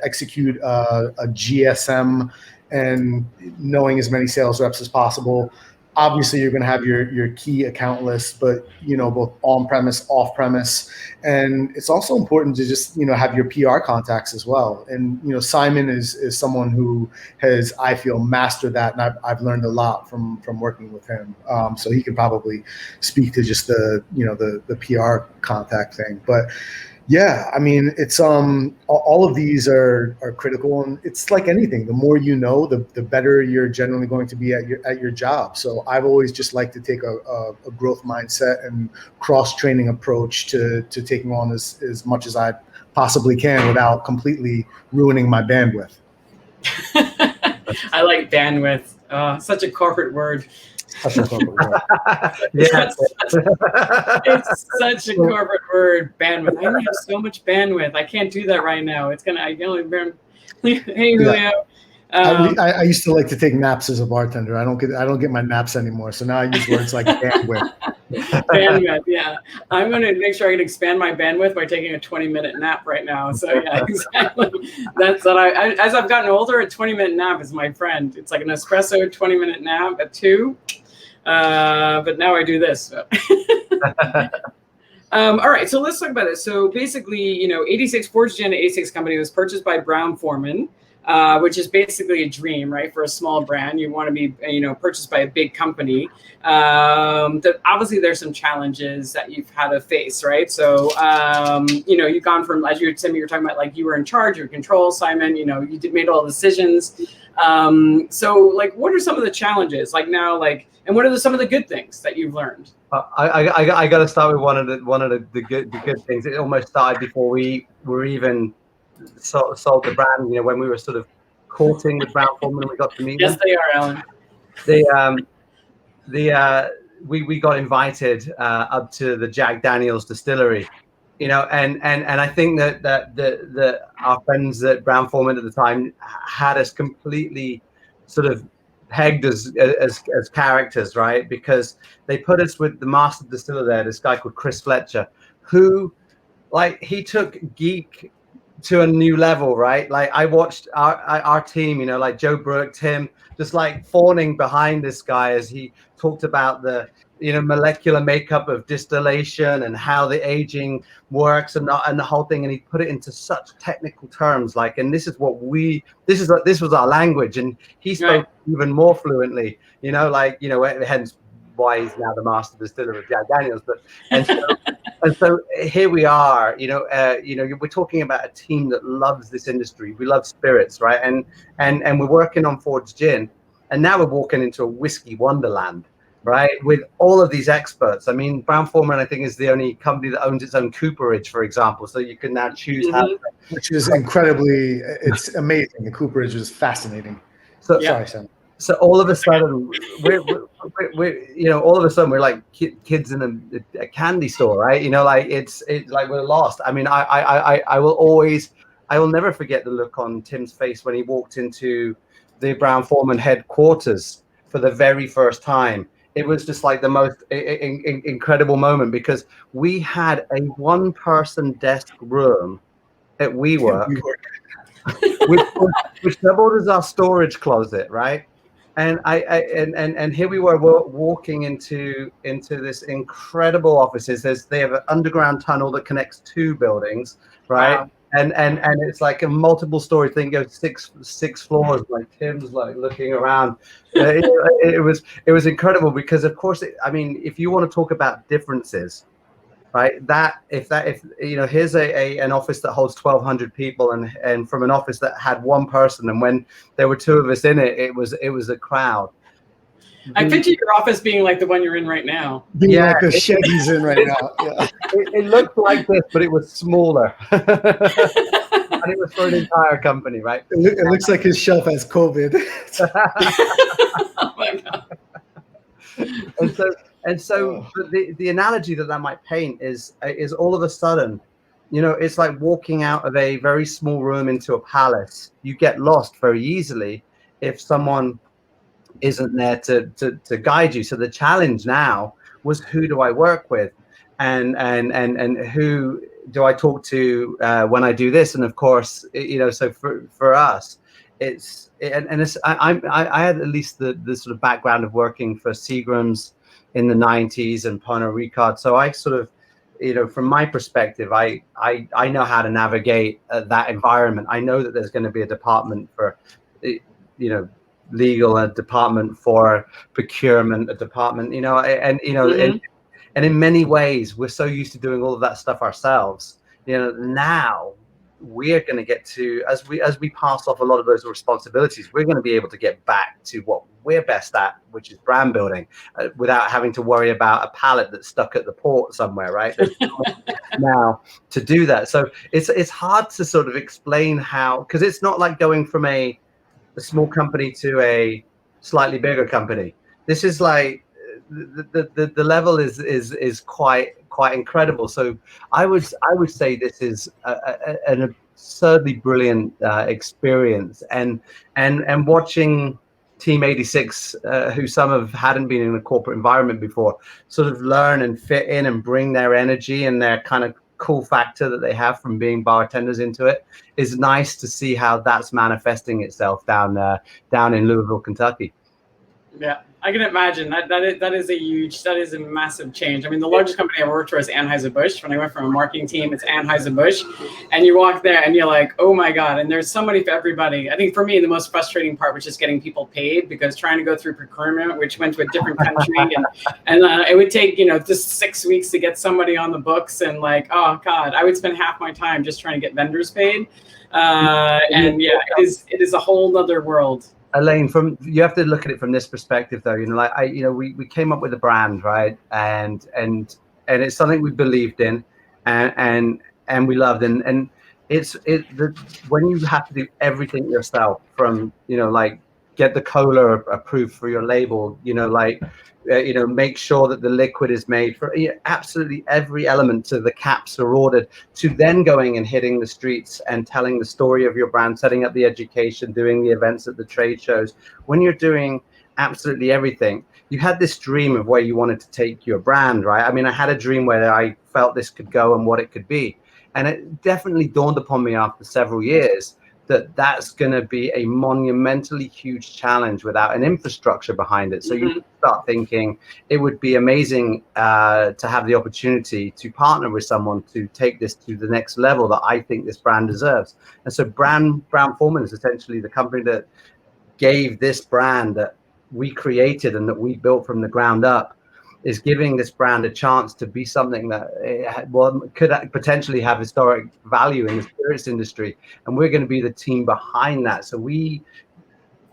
execute a GSM and knowing as many sales reps as possible. Obviously, you're going to have your key account list, but both on premise, off premise, and it's also important to just have your PR contacts as well. And Simon is someone who has, I feel, mastered that, and I've learned a lot from working with him. So he could probably speak to just the PR contact thing, but. Yeah, I mean, it's all of these are critical, and it's like anything. The more you know, the better you're generally going to be at your job. So I've always just liked to take a growth mindset and cross training approach to taking on as much as I possibly can without completely ruining my bandwidth. I like bandwidth. Such a corporate word. Yeah. It's such a corporate word, bandwidth. I only have so much bandwidth. I can't do that right now. I can only burn. Hey, Julio. Yeah. I used to like to take naps as a bartender. I don't get my naps anymore. So now I use words like bandwidth. Bandwidth, yeah. I'm going to make sure I can expand my bandwidth by taking a 20-minute nap right now. So yeah, exactly. That's what as I've gotten older, a 20-minute nap is my friend. It's like an espresso 20-minute nap at 2. But now I do this. So. All right, so let's talk about it. So basically, 86 Fords Gin 86 company was purchased by Brown-Forman. Which is basically a dream, right? For a small brand, you want to be, purchased by a big company. Obviously, there's some challenges that you've had to face, right? So, you've gone from, as you were talking about, like you were in charge, you control, Simon. You made all the decisions. So, like, what are some of the challenges, like now, and what are some of the good things that you've learned? I got to start with one of the good things. It almost started before we were even sold the brand, when we were sort of courting with Brown-Forman and we got to meet them. Yes, they are, Alan. We got invited up to the Jack Daniel's distillery, and I think that our friends at Brown-Forman at the time had us completely sort of pegged as characters, right? Because they put us with the master distiller there, this guy called Chris Fletcher, who, he took geek to a new level, right? Like I watched our team, like Joe Brook, Tim, just like fawning behind this guy as he talked about the molecular makeup of distillation and how the aging works and the whole thing, and he put it into such technical terms, and this was our language, and he spoke even more fluently, hence why he's now the master distiller of Jack Daniel's. But and so here we are, we're talking about a team that loves this industry. We love spirits, right? And we're working on Fords Gin, and now we're walking into a whiskey wonderland, right? With all of these experts. I mean, Brown-Forman, I think, is the only company that owns its own cooperage, for example. So you can now choose how, which is incredibly, it's amazing. The cooperage is fascinating. So, sorry, Sam. So all of a sudden, we're all of a sudden we're like kids in a candy store, right? It's like we're lost. I mean, I will never forget the look on Tim's face when he walked into the Brown-Forman headquarters for the very first time. It was just like the most incredible moment, because we had a one-person desk room at WeWork, which doubled as our storage closet, right? And and here we were walking into this incredible offices. They have an underground tunnel that connects 2 buildings, right? Wow. and it's like a multiple story thing, goes six floors. Like Tim's like looking around. It was incredible because of course I mean, if you want to talk about differences, right, if you know, here's an office that holds 1,200 people and from an office that had one person, and when there were two of us in it, it was a crowd. I picture your office being like the one you're in right now. Being like the shed he's in right now. Yeah. It looked like this, but it was smaller. And it was for an entire company, right? It looks like his shelf has COVID. Oh my God. And so the analogy that might paint is all of a sudden, you know, it's like walking out of a very small room into a palace. You get lost very easily if someone isn't there to guide you. So the challenge now was, who do I work with, and who do I talk to when I do this? And of course, you know, so for us, I had at least the sort of background of working for Seagram's in the 90s and Pernod Ricard. So I sort of, you know, from my perspective, I know how to navigate that environment. I know that there's going to be a department for, you know, legal, a department for procurement, a department, you know, and you know, and in many ways we're so used to doing all of that stuff ourselves. You know, now we're going to get to, as we pass off a lot of those responsibilities, we're going to be able to get back to what we're best at, which is brand building, without having to worry about a pallet that's stuck at the port somewhere, right? Now to do that. So it's hard to sort of explain how, because it's not like going from a small company to a slightly bigger company. This is like the level is quite incredible. So I would say this is an absurdly brilliant experience, and watching Team 86, who some hadn't been in a corporate environment before, sort of learn and fit in and bring their energy and their kind of cool factor that they have from being bartenders into it, is nice to see how that's manifesting itself down in Louisville, Kentucky. Yeah, I can imagine that is a massive change. I mean, the largest company I worked for is Anheuser-Busch. When I went from a marketing team, it's Anheuser-Busch, and you walk there and you're like, oh my God. And there's somebody for everybody. I think for me, the most frustrating part was just getting people paid, because trying to go through procurement, which went to a different country, and it would take, you know, just 6 weeks to get somebody on the books, and like, oh God, I would spend half my time just trying to get vendors paid. And yeah, it is a whole nother world. Elaine, you have to look at it from this perspective, though. You know, like we came up with a brand, right? And it's something we believed in, and we loved, and when you have to do everything yourself, from, you know, like get the cola approved for your label, you know, like you know, make sure that the liquid is made for, you know, absolutely every element, to the caps are ordered, to then going and hitting the streets and telling the story of your brand, setting up the education, doing the events at the trade shows. When you're doing absolutely everything, you had this dream of where you wanted to take your brand, right? I mean, I had a dream where I felt this could go and what it could be. And it definitely dawned upon me after several years that that's going to be a monumentally huge challenge without an infrastructure behind it. So you start thinking it would be amazing to have the opportunity to partner with someone to take this to the next level that I think this brand deserves. And so Brown-Forman is essentially the company that gave this brand that we created and that we built from the ground up, is giving this brand a chance to be something that could potentially have historic value in the spirits industry. And we're going to be the team behind that. So we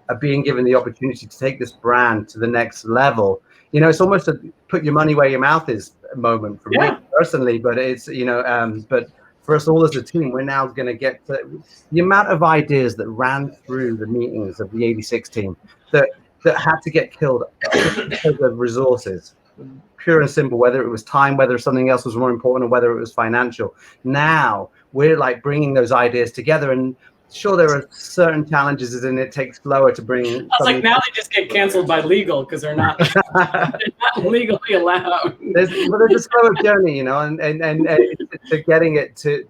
are being given the opportunity to take this brand to the next level. You know, it's almost a put your money where your mouth is moment for me personally, but it's, you know, but for us all as a team, we're now going to get to the amount of ideas that ran through the meetings of the 86 team that had to get killed because of resources. Pure and simple, whether it was time, whether something else was more important, or whether it was financial. Now we're like bringing those ideas together, and sure, there are certain challenges and it takes lower to bring. I was like, now they just get canceled by legal because they're not legally allowed. There's a slower journey, you know, and to getting it to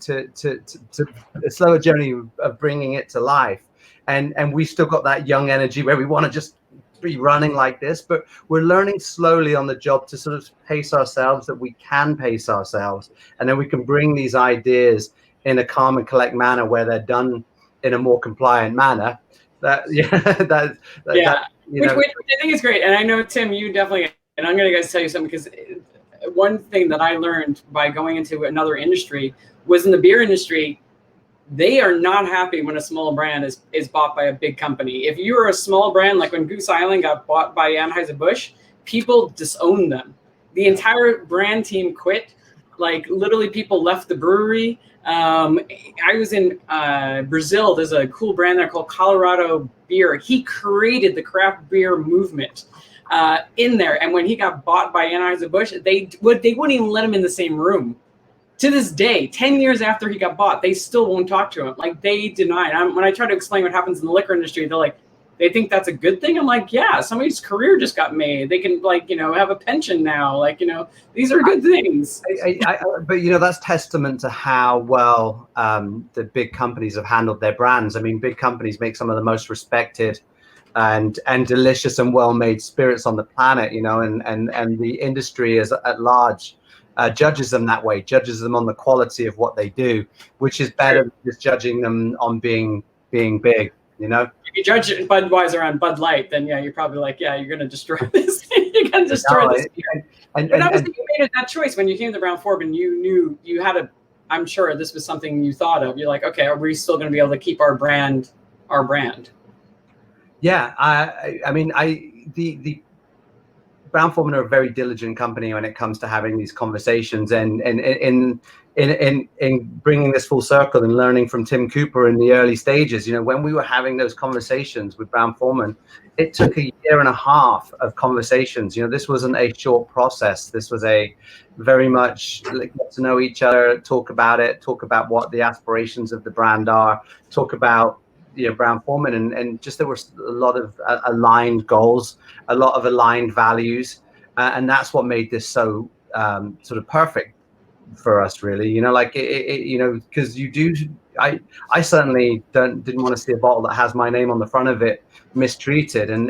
a slower journey of bringing it to life, and we still got that young energy where we want to just be running like this, but we're learning slowly on the job to sort of pace ourselves, that we can pace ourselves, and then we can bring these ideas in a calm and collect manner, where they're done in a more compliant manner. That which I think is great. And I know, Tim, you definitely, and I'm going to tell you something, because one thing that I learned by going into another industry was in the beer industry, they are not happy when a small brand is bought by a big company. If you are a small brand, like when Goose Island got bought by Anheuser-Busch, people disowned them. The entire brand team quit. Like literally people left the brewery. I was in Brazil. There's a cool brand there called Colorado Beer. He created the craft beer movement in there. And when he got bought by Anheuser-Busch, they wouldn't even let him in the same room. To this day, 10 years after he got bought, they still won't talk to him. Like they deny it. When I try to explain what happens in the liquor industry, they're like, they think that's a good thing. I'm like, yeah, somebody's career just got made. They can have a pension now. These are good things. But that's testament to how well the big companies have handled their brands. I mean, big companies make some of the most respected and delicious and well-made spirits on the planet, and the industry is at large judges them that way, judges them on the quality of what they do, which is better than just judging them on being big. If you judge Budweiser on Bud Light, then you're probably like, you're going to destroy this. You're going to destroy this. But obviously you made that choice when you came to Brown-Forman. You knew you had I'm sure this was something you thought of. You're like, okay, are we still going to be able to keep our brand? Yeah, the Brown-Forman are a very diligent company when it comes to having these conversations, and in bringing this full circle and learning from Tim Cooper in the early stages. When we were having those conversations with Brown-Forman, it took a year and a half of conversations. This wasn't a short process. This was a very much get to know each other, talk about what the aspirations of the brand are, talk about Brown-Forman, and just there were a lot of aligned goals, a lot of aligned values, and that's what made this so sort of perfect for us, really. Because I certainly didn't want to see a bottle that has my name on the front of it mistreated, and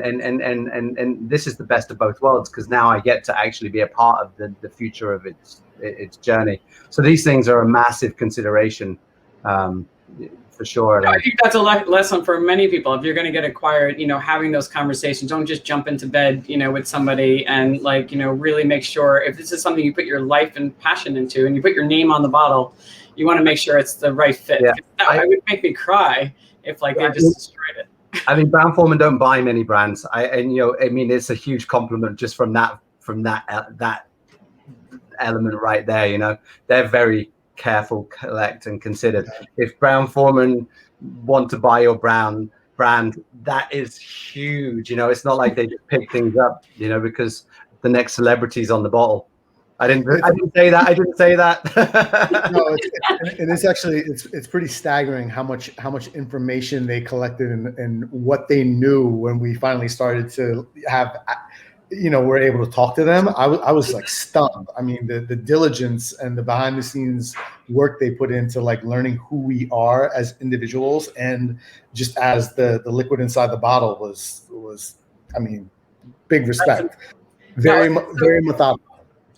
this is the best of both worlds, because now I get to actually be a part of the future of its journey. So these things are a massive consideration. For sure. I think that's a lesson for many people. If you're going to get acquired, having those conversations, don't just jump into bed, with somebody, and really make sure if this is something you put your life and passion into, and you put your name on the bottle, you want to make sure it's the right fit. Yeah. It would make me cry if they just destroyed it. I mean, Brown-Forman don't buy many brands. It's a huge compliment just from that element right there. They're very careful, collect, and considered. If Brown-Forman want to buy your brand, that is huge. It's not like they just pick things up, because the next celebrity's on the bottle. I didn't say that. No, it's actually it's pretty staggering how much information they collected and what they knew when we finally started to have. We're able to talk to them. I was like stunned. I mean, the diligence and the behind the scenes work they put into learning who we are as individuals, and just as the liquid inside the bottle was big respect. Very methodical.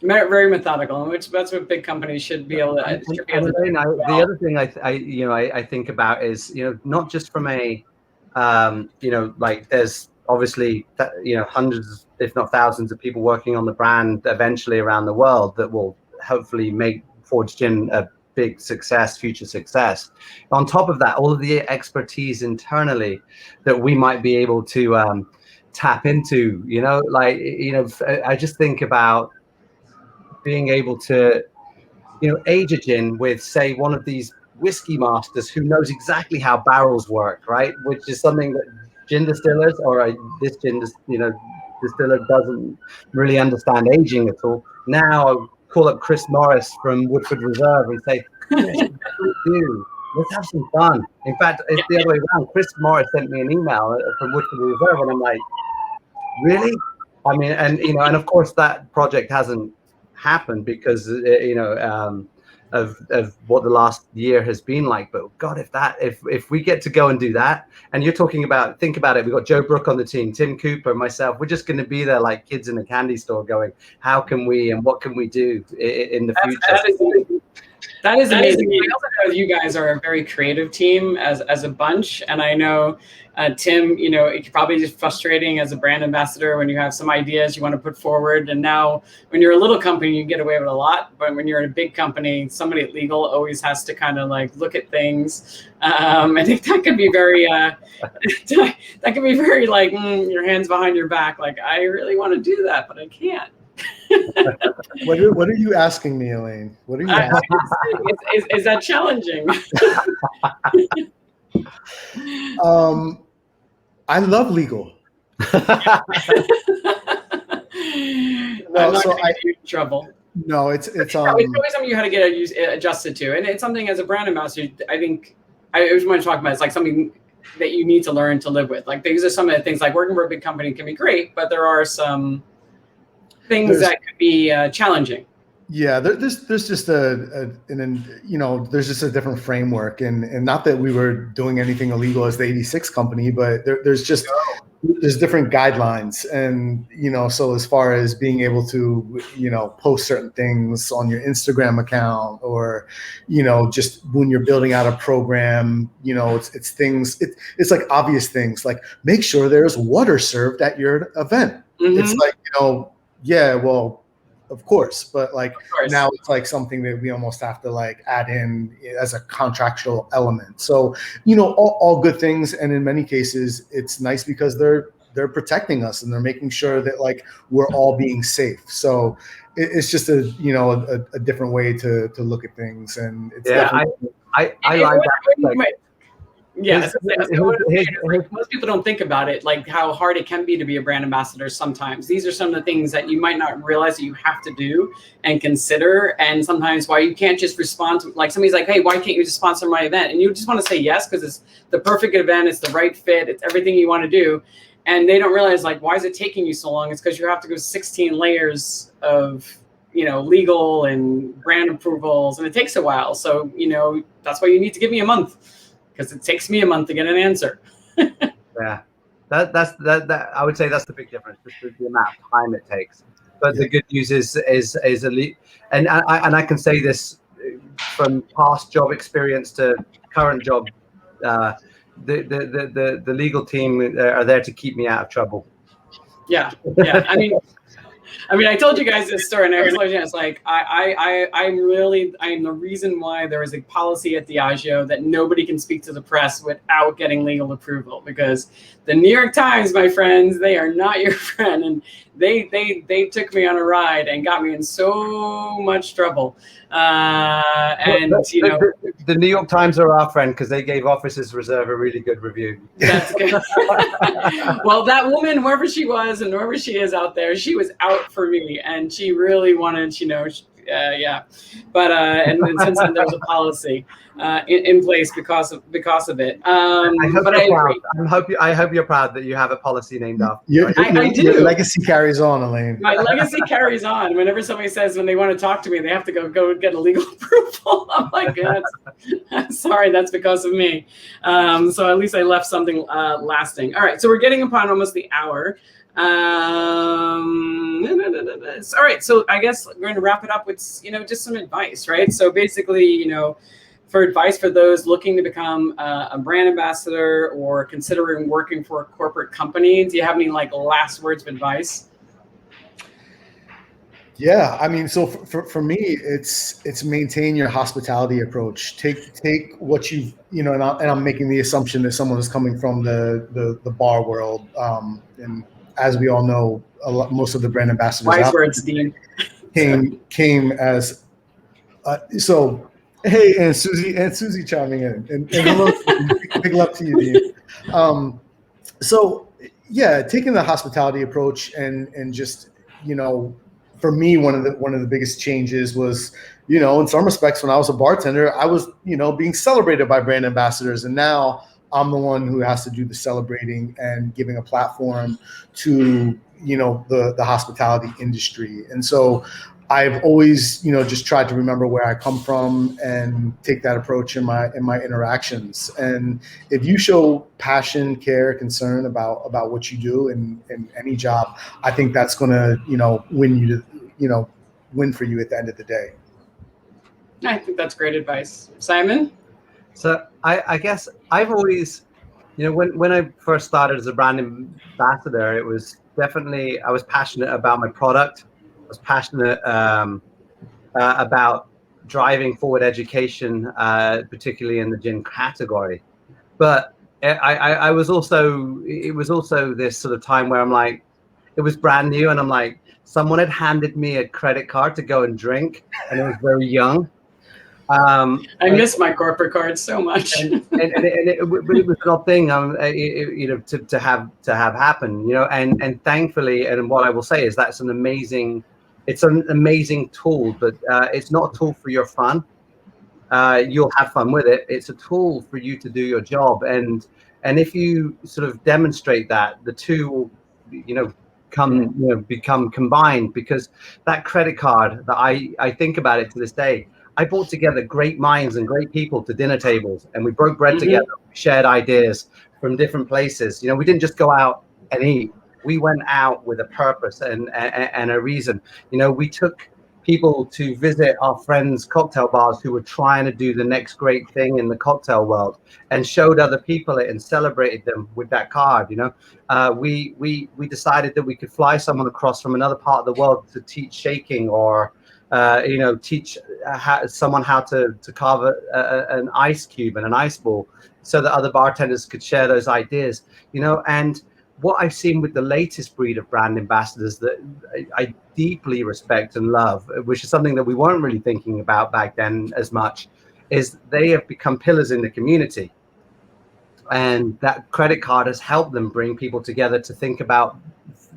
Very methodical, which that's what big companies should be able to. The other thing I think about is not just from a there's obviously hundreds, if not thousands, of people working on the brand eventually around the world that will hopefully make Fords Gin a big success, future success. On top of that, all of the expertise internally that we might be able to tap into. I just think about being able to age a gin with, say, one of these whiskey masters who knows exactly how barrels work, right? Which is something that gin distillers this gin distiller doesn't really understand aging at all. Now I'll call up Chris Morris from Woodford Reserve and say, let's have some fun. In fact, it's the other way around. Chris Morris sent me an email from Woodford Reserve, and I'm like, really? I mean, and of course that project hasn't happened because of what the last year has been like. But God, if we get to go and do that, and you're talking about, think about it, we've got Joe Brook on the team, Tim Cooper, myself, we're just going to be there like kids in a candy store going, how can we and what can we do in the future? That is amazing. I also know you guys are a very creative team as a bunch, and I know Tim, you know, it's probably just frustrating as a brand ambassador when you have some ideas you want to put forward, and now when you're a little company, you get away with a lot, but when you're in a big company, somebody at legal always has to kind of like look at things. I think that could be very, like your hands behind your back. Like, I really want to do that, but I can't. What are you asking me, Elaine? What are you asking? Is that challenging? I love legal. No, so I get in trouble. No, it's always something you had to get adjusted to, and it's something as a brand ambassador. I think I always want to talk about. It's like something that you need to learn to live with. Like, these are some of the things. Like, working for a big company can be great, but there are some things that could be challenging. Yeah, there's just there's just a different framework, and not that we were doing anything illegal as the 86 company, but there's different guidelines, and so as far as being able to post certain things on your Instagram account, or just when you're building out a program, it's things, it's like obvious things, like make sure there's water served at your event. Mm-hmm. It's like, yeah, well, of course, but now it's like something that we almost have to like add in as a contractual element. So, all good things. And in many cases, it's nice because they're protecting us and they're making sure that like we're all being safe. So it's just a different way to look at things. And it's I like that. Yeah, most people don't think about it, like how hard it can be to be a brand ambassador sometimes. These are some of the things that you might not realize that you have to do and consider, and sometimes why you can't just respond to, like, somebody's like, hey, why can't you just sponsor my event? And you just want to say yes because it's the perfect event, it's the right fit, it's everything you want to do. And they don't realize, like, why is it taking you so long? It's because you have to go 16 layers of legal and brand approvals, and it takes a while. So, that's why you need to give me a month. Because it takes me a month to get an answer. Yeah, that's I would say that's the big difference, just the amount of time it takes. But the good news is elite, and I can say this from past job experience to current job. The legal team are there to keep me out of trouble. Yeah. I mean, I told you guys this story, and I was like, I'm the reason why there is a policy at Diageo that nobody can speak to the press without getting legal approval, because the New York Times, my friends, they are not your friend, and they took me on a ride and got me in so much trouble. The New York Times are our friend because they gave Officers Reserve a really good review. That's good. Well, that woman, wherever she was and wherever she is out there, she was out for me, and she really wanted, yeah. But and since then there's a policy in place because of it. I hope you're proud that you have a policy named after. I do. Your legacy carries on, Elaine. My legacy carries on. Whenever somebody says when they want to talk to me, they have to go get a legal approval. I'm like, sorry, that's because of me. So at least I left something lasting. All right, so we're getting upon almost the hour. All right, so I guess we're going to wrap it up with just some advice, right? So basically, for advice for those looking to become a brand ambassador or considering working for a corporate company, do you have any last words of advice? Yeah, I mean, so for me, it's maintain your hospitality approach. Take what you've and I'm making the assumption that someone is coming from the bar world, and as we all know, most of the brand ambassadors wise words, Dean. came as so. Hey, and Susie chiming in, and hello, big love to you, Dean. So yeah, taking the hospitality approach and just for me, one of the biggest changes was in some respects when I was a bartender, I was being celebrated by brand ambassadors, and now I'm the one who has to do the celebrating and giving a platform to the hospitality industry. And so I've always, just tried to remember where I come from and take that approach in my interactions. And if you show passion, care, concern about what you do in any job, I think that's going to, win for you at the end of the day. I think that's great advice. Simon? So I guess I've always, when I first started as a brand ambassador, it was definitely, I was passionate about my product. I was passionate about driving forward education, particularly in the gin category. But I was also, it was also this sort of time where I'm like, it was brand new, and I'm like, someone had handed me a credit card to go and drink, and I was very young. I miss my corporate cards so much. and it was an odd thing, to have happen, and thankfully, and what I will say is that's an amazing tool, but it's not a tool for your fun. You'll have fun with it. It's a tool for you to do your job, and if you sort of demonstrate that, the two will, become combined, because that credit card, that I think about it to this day. I brought together great minds and great people to dinner tables, and we broke bread together. We shared ideas from different places. We didn't just go out and eat. We went out with a purpose and a reason. We took people to visit our friends' cocktail bars who were trying to do the next great thing in the cocktail world, and showed other people it and celebrated them with that card. We decided that we could fly someone across from another part of the world to teach shaking, or teach someone how to carve an ice cube and an ice ball, so that other bartenders could share those ideas. And what I've seen with the latest breed of brand ambassadors that I deeply respect and love, which is something that we weren't really thinking about back then as much, is they have become pillars in the community. And that credit card has helped them bring people together to think about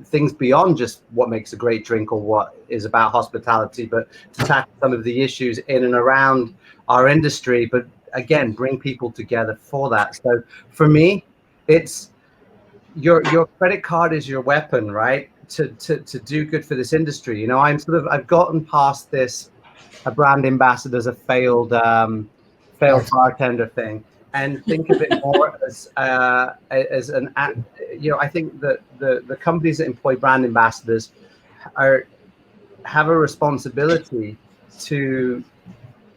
things beyond just what makes a great drink or what is about hospitality, but to tackle some of the issues in and around our industry, but again, bring people together for that. So for me, it's your credit card is your weapon, right? To do good for this industry. I've gotten past this, a brand ambassador as a failed bartender thing, and think of it more as an act. I think that the companies that employ brand ambassadors have a responsibility to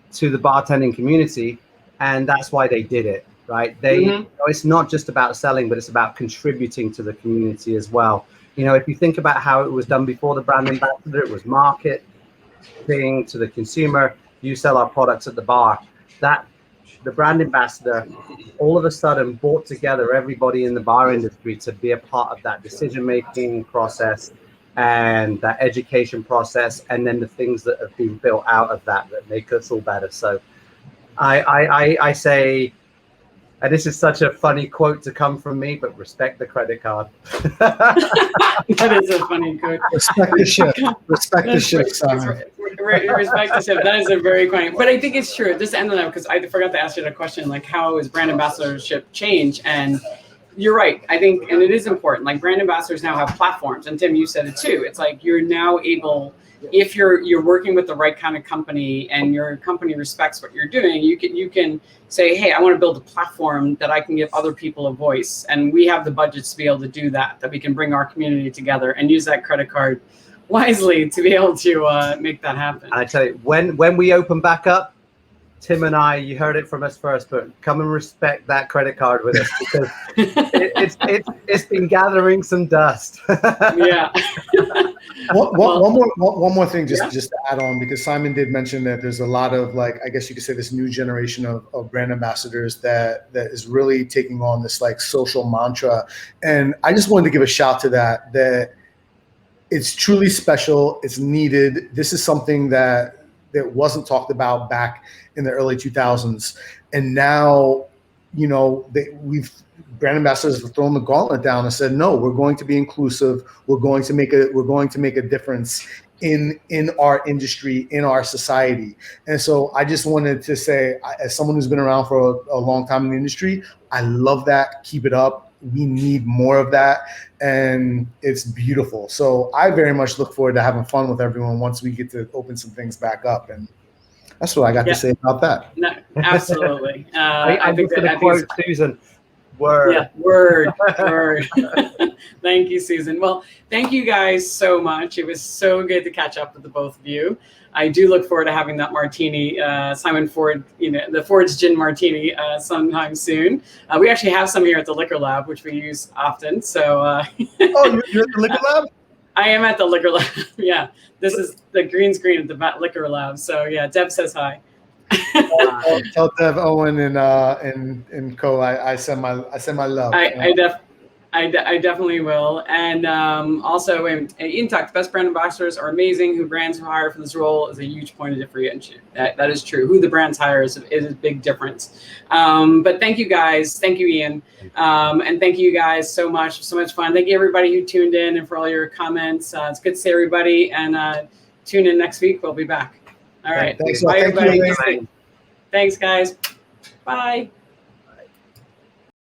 the bartending community, and that's why they did it, right? It's not just about selling, but it's about contributing to the community as well. If you think about how it was done before the brand ambassador, it was marketing to the consumer. You sell our products at the bar. That the brand ambassador all of a sudden brought together everybody in the bar industry to be a part of that decision-making process and that education process, and then the things that have been built out of that make us all better. So I say, and this is such a funny quote to come from me, but respect the credit card. That is a funny quote. Respect the ship. Respect the ship, Simon. Respect the ship. That is a very funny. But I think it's true. Just to end on that, because I forgot to ask you that question, like how is brand ambassadorship change? And you're right. I think, and it is important. Like brand ambassadors now have platforms, and Tim, you said it too. It's like you're now able, if you're working with the right kind of company and your company respects what you're doing, you can say, hey, I want to build a platform that I can give other people a voice, and we have the budgets to be able to do that. That we can bring our community together and use that credit card wisely to be able to make that happen. I tell you, when we open back up, Tim and I, you heard it from us first, but come and respect that credit card with us, because it's been gathering some dust. Yeah. One more thing, just to add on, because Simon did mention that there's a lot of, like, I guess you could say, this new generation of brand ambassadors that is really taking on this like social mantra, and I just wanted to give a shout to that it's truly special. It's needed. This is something that wasn't talked about back in the early 2000s, and now, brand ambassadors have thrown the gauntlet down and said, no, we're going to be inclusive. We're going to make a difference in our industry, in our society. And so I just wanted to say, as someone who's been around for a long time in the industry, I love that. Keep it up. we need more of that, and it's beautiful. So I very much look forward to having fun with everyone once we get to open some things back up, and that's what I got to say about that. No, absolutely. I'm think just going that to quote Susan. Word. Yeah, word. Thank you, Susan. Well, thank you guys so much. It was so good to catch up with the both of you. I do look forward to having that martini, Simon Ford, the Ford's Gin Martini sometime soon. We actually have some here at the Liquor Lab, which we use often. So, oh, you're at the Liquor Lab? I am at the Liquor Lab. Yeah, this is the green screen at the Liquor Lab. So, yeah, Deb says hi. Tell Dev, Owen, and Co. I send my love. I definitely will. And also, Ian Tuck, the best brand ambassadors are amazing. Who brands hire for this role is a huge point of differentiation. That is true. Who the brands hire is a big difference. But thank you guys. Thank you, Ian. And thank you guys so much. So much fun. Thank you, everybody who tuned in and for all your comments. It's good to see everybody. And tune in next week. We'll be back. All right. Thanks. Bye, everybody. Thank you. Thanks, guys. Bye.